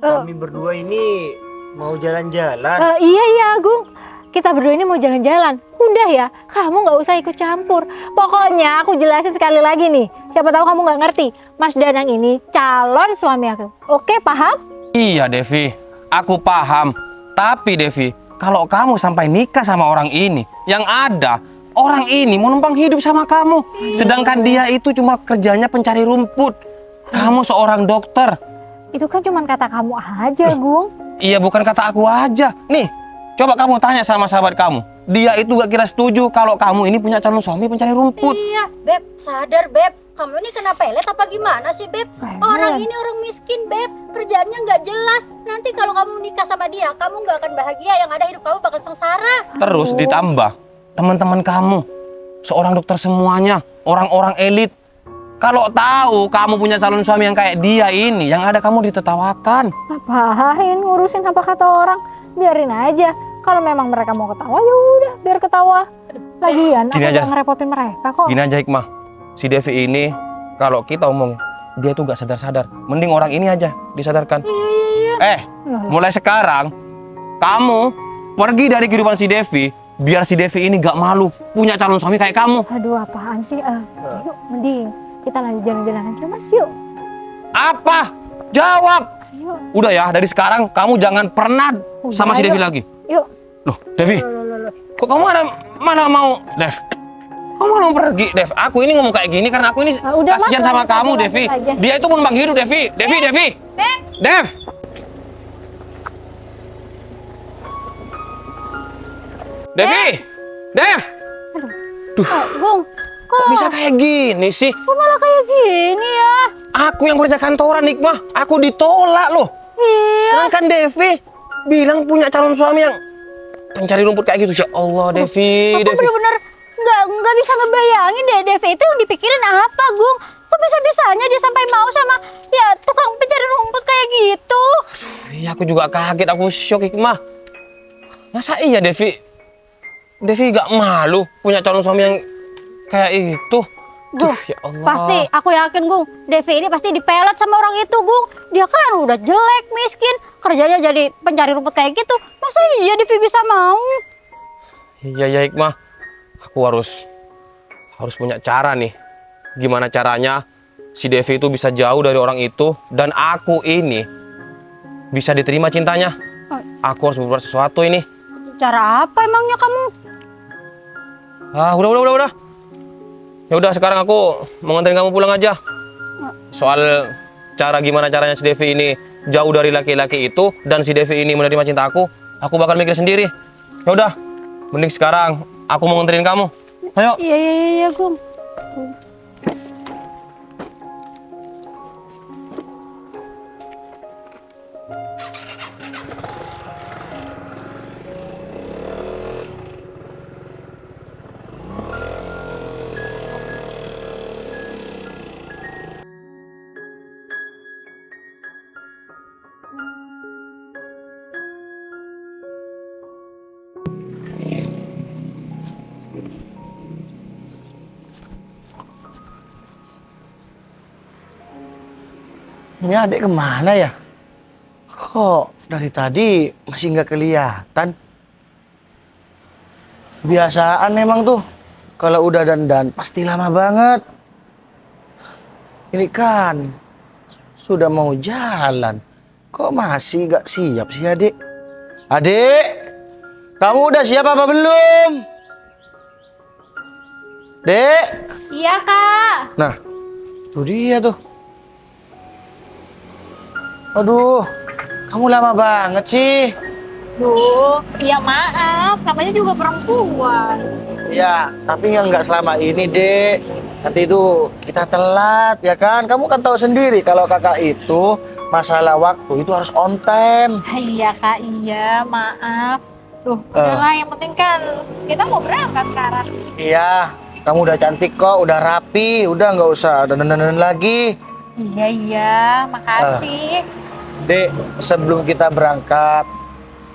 Kami berdua ini mau jalan-jalan. Iya, Agung. Kita berdua ini mau jalan-jalan. Udah ya, kamu nggak usah ikut campur. Pokoknya aku jelasin sekali lagi nih. Siapa tahu kamu nggak ngerti. Mas Danang ini calon suami aku. Oke, paham? Iya, Devi, aku paham. Tapi Devi, kalau kamu sampai nikah sama orang ini, yang ada orang ini mau numpang hidup sama kamu. Sedangkan dia itu cuma kerjanya pencari rumput. Kamu seorang dokter. Itu kan cuma kata kamu aja, Gung. Iya, bukan kata aku aja. Nih, coba kamu tanya sama sahabat kamu. Dia itu gak kira setuju kalau kamu ini punya calon suami pencari rumput. Iya, Beb, sadar, Beb. Kamu ini kena pelet apa gimana sih, Beb? Orang ini orang miskin, Beb. Kerjaannya nggak jelas. Nanti kalau kamu nikah sama dia, kamu nggak akan bahagia. Yang ada hidup kamu bakal sengsara. Terus ditambah teman-teman kamu, seorang dokter semuanya, orang-orang elit. Kalau tahu kamu punya calon suami yang kayak dia ini, yang ada kamu ditertawakan. Ngapain ngurusin apa kata orang? Biarin aja. Kalau memang mereka mau ketawa, ya udah biar ketawa. Lagian aku Gini aja. nggak ngerepotin mereka kok. Gini aja, Hikmah, si Devi ini kalau kita omong, dia tuh gak sadar-sadar. Mending orang ini aja disadarkan. Mulai sekarang kamu pergi dari kehidupan si Devi, biar si Devi ini gak malu punya calon suami kayak kamu. Aduh, apaan sih? Yuk, mending kita lanjut jalan-jalan aja, Mas. Yuk. Apa? Jawab. Ayo. Udah ya, dari sekarang kamu jangan pernah sama si ayo. Devi lagi. Yuk. Loh, Devi, kok kamu mana mau, Dev? Kamu mau pergi, Dev? Aku ini ngomong kayak gini karena aku ini Udah, kasihan Mas, sama lanjut kamu, aja, Devi. lanjut aja. Dia itu menumpang hidup, Devi. Devi. Beb, Dev. Devi. Dev. Gung, Kok bisa kayak gini sih? kok malah kayak gini ya? Aku yang kerja kantoran, Hikmah. Aku ditolak loh. Iya. Sekarang kan Devi bilang punya calon suami yang pencari rumput kayak gitu. Ya Allah, Devi. Aku bener-bener nggak bisa ngebayangin deh Devi itu yang dipikirin apa, Gung? Kok bisa-bisanya dia sampai mau sama ya tukang pencari rumput kayak gitu? Iya, aku juga kaget, aku syok, Hikmah. Masa iya Devi gak malu punya calon suami yang kayak itu? Gung, Ya Allah. pasti aku yakin, Gung, Devi ini pasti dipelet sama orang itu, Gung. Dia kan udah jelek, miskin, kerjanya jadi pencari rumput kayak gitu. Masa iya Devi bisa mau? Iya ya, Hikmah. Aku harus punya cara nih. Gimana caranya si Devi itu bisa jauh dari orang itu dan aku ini bisa diterima cintanya. Aku harus berbuat sesuatu ini. Cara apa emangnya kamu? Udah. Ya udah, sekarang aku mau nganterin kamu pulang aja. Soal gimana caranya si Devi ini jauh dari laki-laki itu dan si Devi ini menerima cinta aku bakal mikir sendiri. Ya udah, mending sekarang aku mau nganterin kamu. Ayo. Iya, Gung. Ini adik kemana ya? Kok dari tadi masih nggak kelihatan? Biasaan memang tuh, kalau udah dandan pasti lama banget. Ini kan sudah mau jalan, kok masih nggak siap sih adik? Adik, kamu udah siap apa belum? Dek, Iya, Kak. nah, tuh dia tuh. Aduh, kamu lama banget sih. Duh, iya maaf, namanya juga perempuan. Ya, tapi yang nggak selama ini, Dek. Nanti itu kita telat, ya kan? Kamu kan tahu sendiri kalau kakak itu masalah waktu itu harus on time. Iya, Kak, iya, maaf. Duh, udahlah, yang penting kan kita mau berangkat sekarang. Iya, kamu udah cantik kok, udah rapi, udah nggak usah dandan-dandan lagi. Iya, iya, makasih. Dek, sebelum kita berangkat,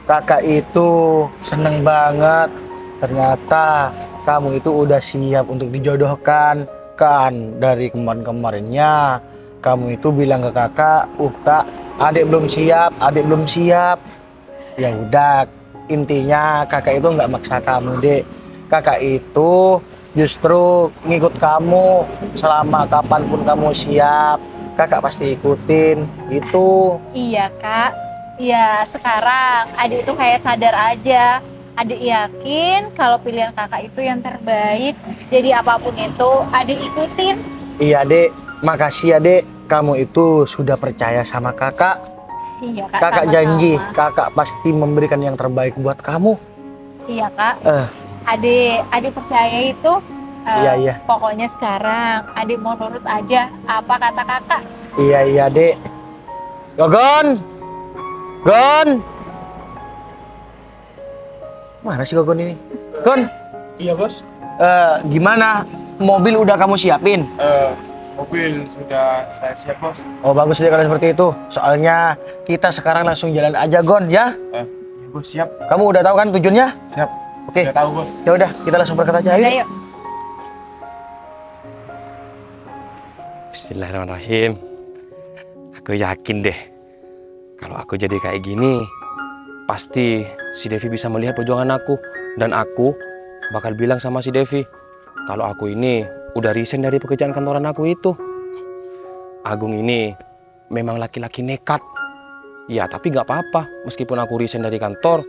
kakak itu seneng banget. Ternyata kamu itu udah siap untuk dijodohkan. Kan dari kemarin-kemarinnya kamu itu bilang ke kakak, Kak, adik belum siap, adik belum siap. Ya udah, intinya kakak itu nggak maksa kamu, Dek. Kakak itu justru ngikut kamu selama kapanpun kamu siap. Kakak pasti ikutin itu. Iya, Kak. Ya, sekarang adik itu kayak sadar aja. Adik yakin kalau pilihan kakak itu yang terbaik. Jadi apapun itu, adik ikutin. Iya, Dek, makasih ya, Dek, kamu itu sudah percaya sama kakak. Iya, Kak. Kakak sama-sama. janji kakak pasti memberikan yang terbaik buat kamu. Iya, Kak. Eh. Adik percaya itu. Iya, iya. Pokoknya sekarang adik mau nurut aja apa kata kakak. Iya, Dek. Gogon, Gon, mana sih Gogon ini? Gon, Iya bos, gimana? Mobil udah kamu siapin? mobil sudah saya siap bos. Oh, bagus deh kalau seperti itu. Soalnya kita sekarang langsung jalan aja, Gon, ya. Iya bos, siap. Kamu udah tahu kan tujuannya? Siap. Oke. Udah tahu bos. Ya udah, kita langsung berangkat aja. Udah, Ayo. yuk. Bismillahirrahmanirrahim. Aku yakin deh, kalau aku jadi kayak gini, pasti si Devi bisa melihat perjuangan aku. Dan aku bakal bilang sama si Devi, kalau aku ini udah resign dari pekerjaan kantoran aku itu. Agung ini memang laki-laki nekat. Ya, tapi nggak apa-apa. Meskipun aku resign dari kantor,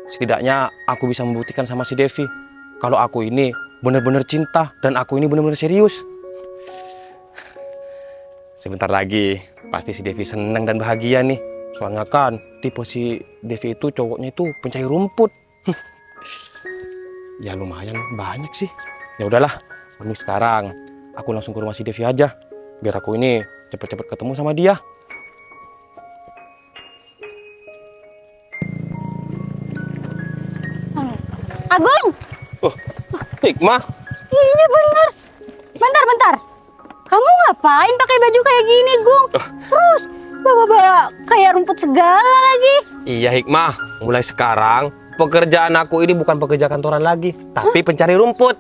setidaknya aku bisa membuktikan sama si Devi kalau aku ini benar-benar cinta dan aku ini benar-benar serius. Sebentar lagi pasti si Devi senang dan bahagia nih. Soalnya kan tipe si Devi itu cowoknya itu pencari rumput. Ya lumayan banyak sih. Ya udahlah, mending sekarang aku langsung ke rumah si Devi aja. Biar aku ini cepet-cepet ketemu sama dia. Agung, Hikmah, iya bener. Bentar. Kamu ngapain pakai baju kayak gini, Gung? Terus bawa-bawa kayak rumput segala lagi. iya Hikmah, mulai sekarang pekerjaan aku ini bukan pekerja kantoran lagi, tapi pencari rumput.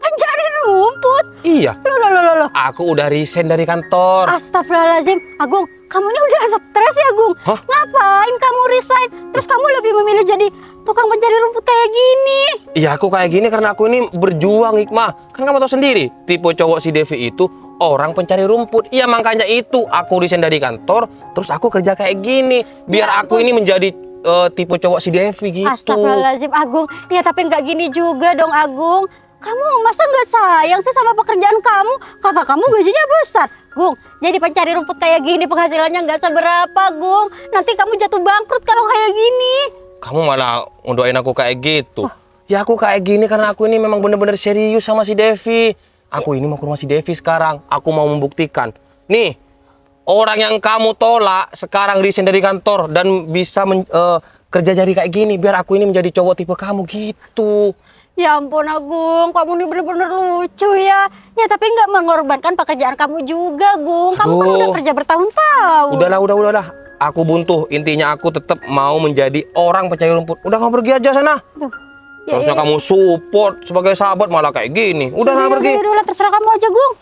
Pencari rumput? Iya, Loh. aku udah resign dari kantor. Astagfirullahaladzim, Agung, kamu ini udah stres ya, Gung? Hah? Ngapain kamu resign? Terus kamu lebih memilih jadi tukang pencari rumput kayak gini? Iya, aku kayak gini karena aku ini berjuang, Hikmah. Kan kamu tahu sendiri, tipe cowok si Devi itu orang pencari rumput. Iya, makanya itu aku resign dari kantor, terus aku kerja kayak gini. Biar Ya aku ampun. ini menjadi tipe cowok si Devi gitu. Astagfirullahaladzim, Agung. Ya tapi nggak gini juga dong, Agung. Kamu masa nggak sayang sih sama pekerjaan kamu? Kakak kamu gajinya besar. Gung, jadi pencari rumput kayak gini penghasilannya nggak seberapa, Gung. Nanti kamu jatuh bangkrut kalau kayak gini. Kamu malah ngedoain aku kayak gitu. Ya aku kayak gini karena aku ini memang bener-bener serius sama si Devi. Aku ini mau ke rumah si Devi sekarang. Aku mau membuktikan. Nih, orang yang kamu tolak sekarang resign dari kantor dan bisa kerja jadi kayak gini. Biar aku ini menjadi cowok tipe kamu gitu. Ya ampun, Agung, kamu ini bener-bener lucu ya. Ya tapi nggak mengorbankan pekerjaan kamu juga, Gung. Kamu kan Aduh. udah kerja bertahun-tahun. Udahlah. Aku buntuh. Intinya aku tetap mau menjadi orang pencari rumput. Udah kamu pergi aja sana. Ya, Seharusnya kamu support sebagai sahabat malah kayak gini. Udah sana pergi. Udah, terserah kamu aja, Gung.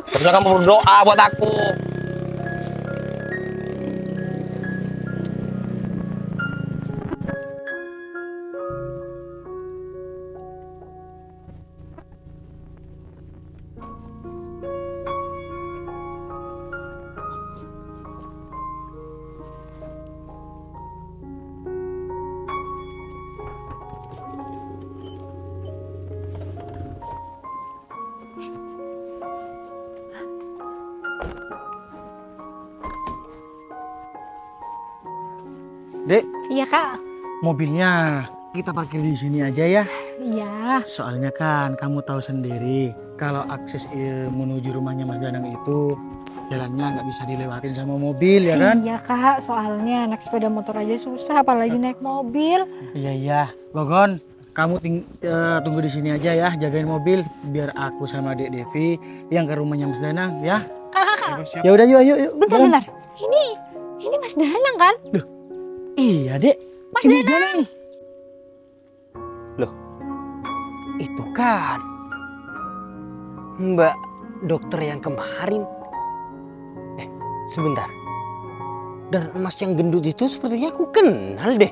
Seharusnya kamu berdoa buat aku. Dek, Iya kak. mobilnya kita parkir di sini aja ya. Iya. Soalnya kan kamu tahu sendiri kalau akses menuju rumahnya Mas Danang itu jalannya nggak bisa dilewatin sama mobil ya kan? Iya kak, soalnya naik sepeda motor aja susah, apalagi naik mobil. Iya. Gogon, kamu tunggu di sini aja ya, jagain mobil biar aku sama Dek Devi yang ke rumahnya Mas Danang ya. Kak. Ya udah yuk. Jalan. Bentar. Ini Mas Danang kan? Iya, Dek. Mas Ini Danang. Itu kan Mbak dokter yang kemarin. Sebentar. Dan emas yang gendut itu sepertinya aku kenal deh.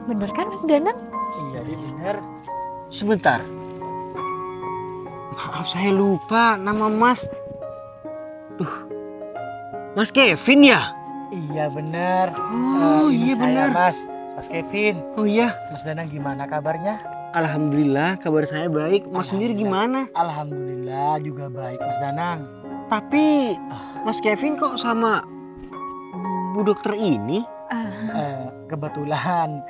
Bener kan Mas Danang? Iya, Dek, bener. Sebentar. Maaf saya lupa nama Mas. Mas Kevin ya? Iya bener. Oh Ini iya saya, benar. Mas Kevin. Oh iya. Mas Danang gimana kabarnya? Alhamdulillah kabar saya baik. Mas sendiri gimana? Alhamdulillah juga baik, Mas Danang. Tapi Mas Kevin kok sama Bu dokter ini? Kebetulan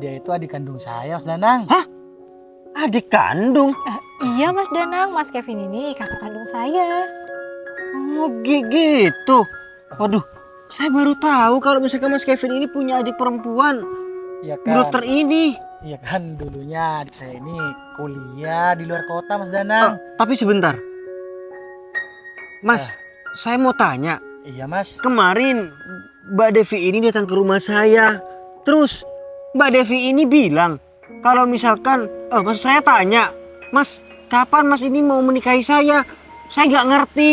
dia itu adik kandung saya, Mas Danang. Adik kandung? Iya Mas Danang, Mas Kevin ini kakak kandung saya. Oh gitu. Waduh, saya baru tahu kalau misalkan Mas Kevin ini punya adik perempuan. Iya Bu dokter ini. Iya kan, dulunya adik saya ini kuliah di luar kota, Mas Danang. Tapi sebentar. Mas, saya mau tanya. Iya, Mas. Kemarin Mbak Devi ini datang ke rumah saya. Terus Mbak Devi ini bilang kalau misalkan, maksud saya tanya, Mas, kapan Mas ini mau menikahi saya? Saya nggak ngerti.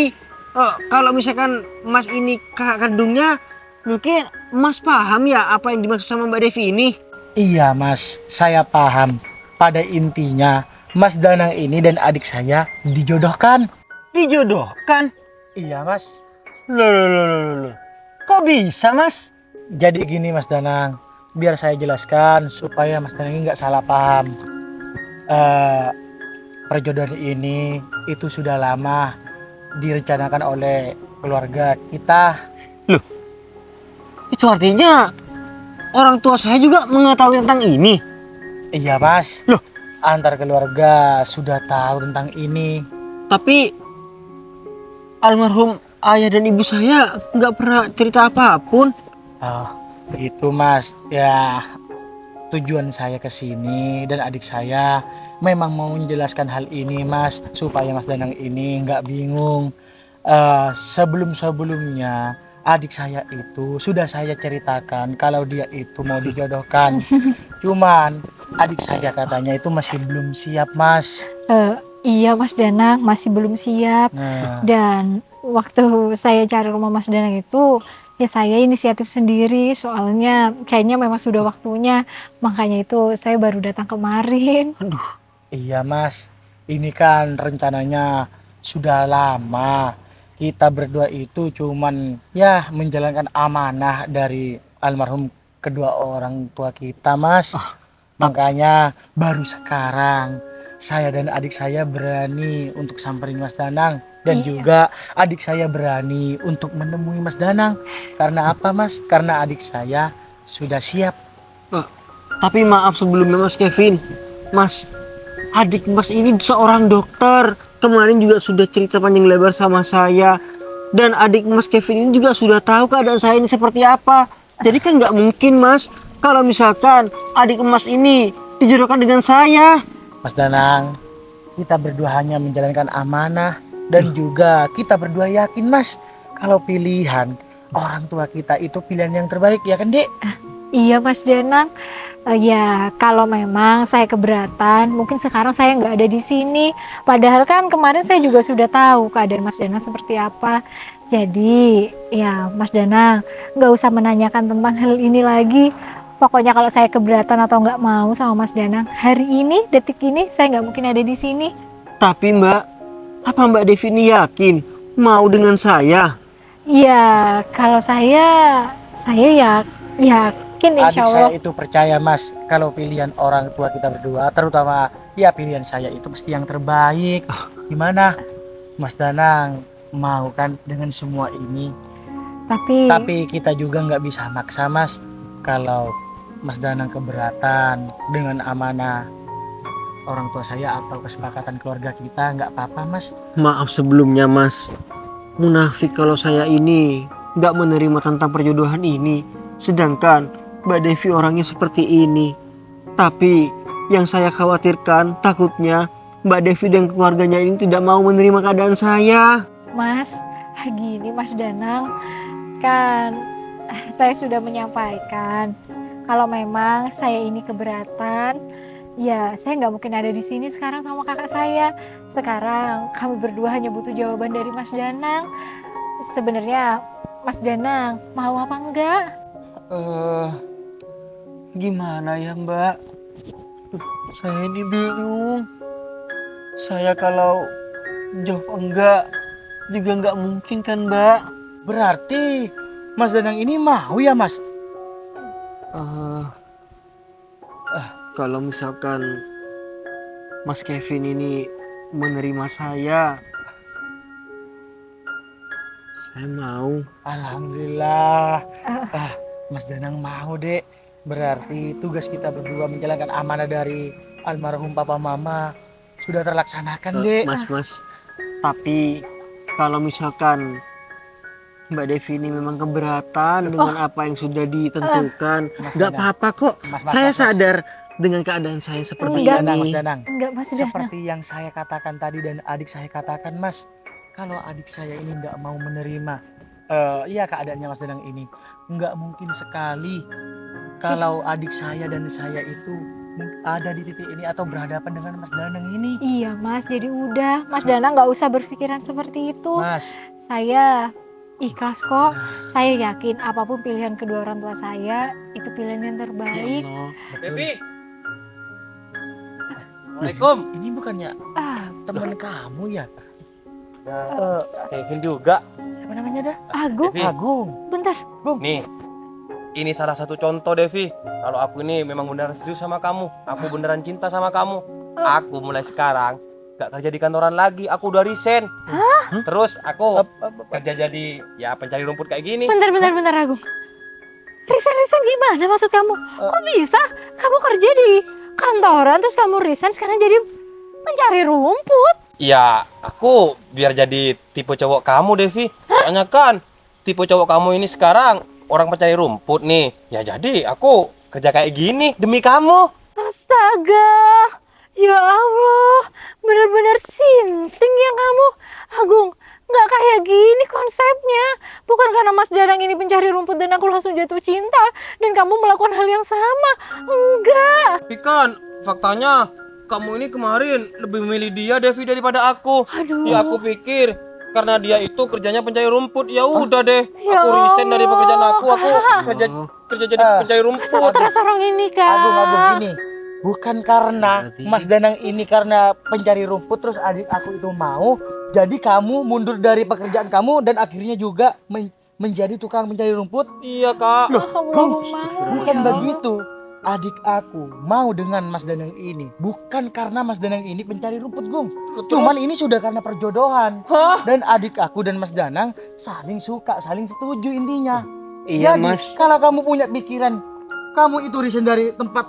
Kalau misalkan Mas ini kakak kandungnya, mungkin Mas paham ya apa yang dimaksud sama Mbak Devi ini? Iya, Mas. Saya paham. Pada intinya, Mas Danang ini dan adik saya dijodohkan. Dijodohkan? Iya, Mas. Loh. Kok bisa, Mas? Jadi gini, Mas Danang. Biar saya jelaskan supaya Mas Danang ini nggak salah paham. Perjodohan ini itu sudah lama direncanakan oleh keluarga kita. Itu artinya orang tua saya juga mengetahui tentang ini. Iya, Mas. Loh, antar keluarga sudah tahu tentang ini. Tapi almarhum ayah dan ibu saya nggak pernah cerita apapun. Oh, begitu, Mas. Ya, tujuan saya ke sini dan adik saya memang mau menjelaskan hal ini, Mas, supaya Mas Danang ini nggak bingung. Sebelum-sebelumnya adik saya itu sudah saya ceritakan kalau dia itu mau dijodohkan. Cuman adik saya katanya itu masih belum siap, Mas. Iya Mas Danang, masih belum siap. Nah, Dan waktu saya cari rumah Mas Danang itu, ya saya inisiatif sendiri. Soalnya kayaknya memang sudah waktunya. Makanya itu saya baru datang kemarin. iya, Mas. Ini kan rencananya sudah lama. Kita berdua itu cuman ya menjalankan amanah dari almarhum kedua orang tua kita, Mas. Makanya baru sekarang saya dan adik saya berani untuk samperin Mas Danang. Dan juga adik saya berani untuk menemui Mas Danang. Karena apa, Mas? Karena adik saya sudah siap. Tapi maaf sebelumnya Mas Kevin. Mas, adik Mas ini seorang dokter. Kemarin juga sudah cerita panjang lebar sama saya. Dan adik Mas Kevin ini juga sudah tahu keadaan saya ini seperti apa. Jadi kan nggak mungkin, Mas, kalau misalkan adik Mas ini dijodohkan dengan saya. Mas Danang, kita berdua hanya menjalankan amanah. Dan juga kita berdua yakin, Mas, kalau pilihan orang tua kita itu pilihan yang terbaik, ya kan, Dek? Iya Mas Danang. Ya kalau memang saya keberatan, mungkin sekarang saya nggak ada di sini. Padahal kan kemarin saya juga sudah tahu keadaan Mas Danang seperti apa. Jadi ya Mas Danang nggak usah menanyakan tentang hal ini lagi. Pokoknya kalau saya keberatan atau nggak mau sama Mas Danang, hari ini, detik ini saya nggak mungkin ada di sini. Tapi Mbak, apa Mbak Devi ini yakin mau dengan saya? Ya kalau saya yakin insya Adik Allah. saya itu percaya, Mas, kalau pilihan orang tua kita berdua, terutama ya pilihan saya itu pasti yang terbaik. Gimana, Mas Danang? mau kan dengan semua ini. Tapi Tapi kita juga nggak bisa maksa Mas. Kalau Mas Danang keberatan dengan amanah orang tua saya atau kesepakatan keluarga kita, nggak apa-apa Mas. Maaf sebelumnya Mas. Munafik kalau saya ini nggak menerima tentang perjodohan ini. Sedangkan Mbak Devi orangnya seperti ini. Tapi yang saya khawatirkan takutnya Mbak Devi dan keluarganya ini tidak mau menerima keadaan saya. Mas, gini Mas Danang, kan saya sudah menyampaikan kalau memang saya ini keberatan, ya saya nggak mungkin ada di sini sekarang sama kakak saya. Sekarang kami berdua hanya butuh jawaban dari Mas Danang. Sebenarnya Mas Danang mau apa enggak? Gimana ya Mbak? Saya ini bingung. Saya kalau jawab enggak juga enggak mungkin kan Mbak? Berarti Mas Danang ini mau ya Mas? Kalau misalkan Mas Kevin ini menerima saya mau. Alhamdulillah. Mas Danang mau Dek. Berarti tugas kita berdua menjalankan amanah dari almarhum Papa Mama sudah terlaksanakan Dek. Mas, tapi kalau misalkan Mbak Devi ini memang keberatan dengan apa yang sudah ditentukan, Mas nggak Danang. apa-apa kok. Mas, Saya Mas. sadar dengan keadaan saya seperti Mas Danang, ini. Mas Danang. Enggak Mas Danang. Seperti yang saya katakan tadi dan adik saya katakan Mas, kalau adik saya ini nggak mau menerima iya keadaannya Mas Danang ini, nggak mungkin sekali kalau adik saya dan saya itu ada di titik ini atau berhadapan dengan Mas Danang ini. Iya Mas, jadi udah Mas Danang nggak usah berpikiran seperti itu. Mas, Saya ikhlas kok. Saya yakin apapun pilihan kedua orang tua saya itu pilihan yang terbaik. Devi. Assalamualaikum. ini bukannya Ah, teman kamu ya? Kevin juga. Siapa namanya dah? Agung, Devi. Agung. bentar. Nih, ini salah satu contoh Devi. Kalau aku ini memang beneran serius sama kamu. Aku beneran cinta sama kamu. Aku mulai sekarang gak kerja di kantoran lagi. Aku udah resign. Terus aku kerja jadi ya pencari rumput kayak gini. Bentar Agung. Resign gimana maksud kamu? Kok bisa? Kamu kerja di kantoran terus kamu resign sekarang jadi mencari rumput? Ya, aku biar jadi tipe cowok kamu Devi. Soalnya kan tipe cowok kamu ini sekarang orang pencari rumput nih. Ya jadi aku kerja kayak gini demi kamu. Astaga, ya Allah, benar-benar sinting ya kamu. Agung, nggak kayak gini konsepnya. Bukan karena Mas Danang ini pencari rumput dan aku langsung jatuh cinta dan kamu melakukan hal yang sama. Enggak. Tapi kan faktanya kamu ini kemarin lebih memilih dia Devi daripada aku. Aduh. Ya aku pikir karena dia itu kerjanya pencari rumput, ya udah deh. Ya Aku resign dari pekerjaan aku Oh. kerja jadi pencari rumput. Kamu terus orang ini kan. Agung gini. Bukan karena Mas Danang ini karena pencari rumput terus adik aku itu mau, jadi kamu mundur dari pekerjaan kamu dan akhirnya juga menjadi tukang mencari rumput. Iya kak. Gung, mau bukan ya. begitu. Adik aku mau dengan Mas Danang ini bukan karena Mas Danang ini pencari rumput, Gung. Cuman ini sudah karena perjodohan. Hah? Dan adik aku dan Mas Danang saling suka, saling setuju intinya. Iya Jadi, Mas. kalau kamu punya pikiran kamu itu resign dari tempat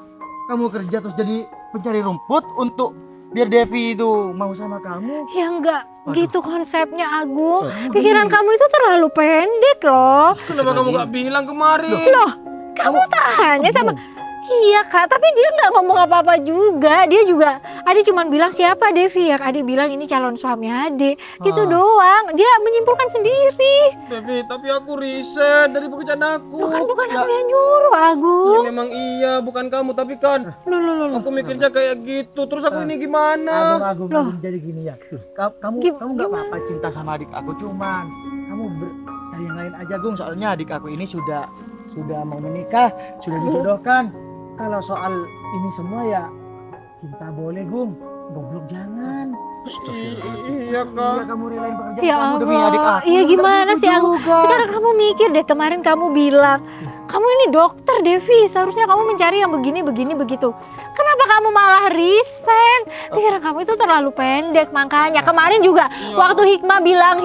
kamu kerja terus jadi pencari rumput untuk biar Devi itu mau sama kamu. Ya enggak Waduh. gitu konsepnya Agung. Pikiran kamu itu terlalu pendek loh. Kenapa kamu gak bilang kemarin? Kamu tanya sama iya kak, tapi dia nggak ngomong apa-apa juga. Dia juga, Adi cuma bilang siapa Devi ya. Adi bilang ini calon suami Adi. Gitu doang. Dia menyimpulkan sendiri. Devi, tapi aku resign dari pekerjaan aku. Bukan aku yang nyuruh Agung. Ya memang iya, bukan kamu, tapi kan Loh. aku mikirnya kayak gitu. Terus aku ini gimana? Agung, jadi gini ya. Kamu nggak apa-apa cinta sama adik aku, cuman kamu cari yang lain aja, Gung. Soalnya adik aku ini sudah mau menikah, sudah dijodohkan. Kalau soal ini semua ya Cinta boleh, Gung. Goblok jangan. Iya kak. Kamu relain pekerjaan Ya kamu demi adik Allah, aku. iya gimana Gitu sih Agung? juga. Sekarang kamu mikir deh, kemarin kamu bilang kamu ini dokter Devi, seharusnya kamu mencari yang begini begitu. Kenapa kamu malah resign? Pikiran kamu itu terlalu pendek, makanya kemarin juga waktu Hikmah bilang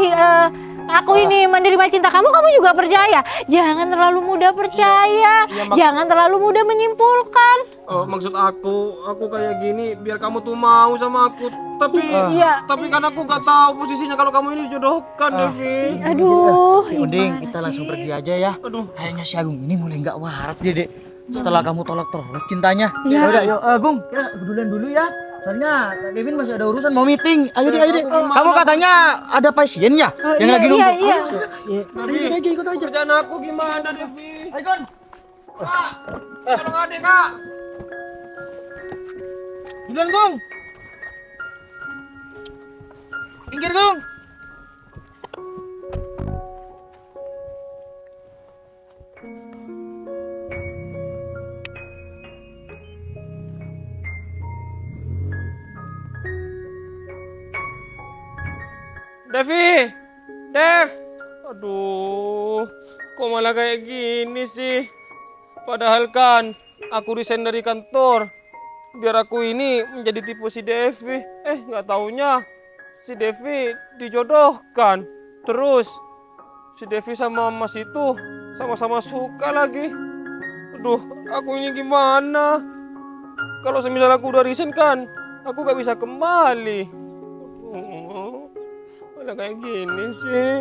aku ini menerima cinta kamu, kamu juga percaya. Jangan terlalu mudah percaya, jangan terlalu mudah menyimpulkan. Oh, maksud aku kayak gini biar kamu tuh mau sama aku. Tapi Iya. tapi kan aku gak tahu posisinya kalau kamu ini dijodohkan, Devi. Aduh, Mending gimana kita sih? langsung pergi aja ya. Aduh. Kayaknya si Agung ini mulai nggak waras dia, Dek. Setelah kamu tolak terus cintanya. Iya. Ya udah, yuk, Agung, kita duluan dulu ya. Soalnya Kak Kevin masih ada urusan mau meeting. Ayo deh, ayo deh. Kamu katanya ada pasien ya? Oh, yang iya, lagi nunggu. iya, iya. Ayo, ikut aja, ikut aja. Kerjaan aku gimana, Devi? Ayo, Gon. Kak, tolong adik, Kak. Duluan, Gung. Pinggir, Gung. Devi! Dev! Aduh, kok malah kayak gini sih? Padahal kan aku resign dari kantor biar aku ini menjadi tipe si Devi. Nggak taunya si Devi dijodohkan. Terus si Devi sama Mas itu sama-sama suka lagi. Aduh, aku ini gimana? Kalau semisal aku udah resign kan, aku gak bisa kembali. Aduh, malah kayak gini sih.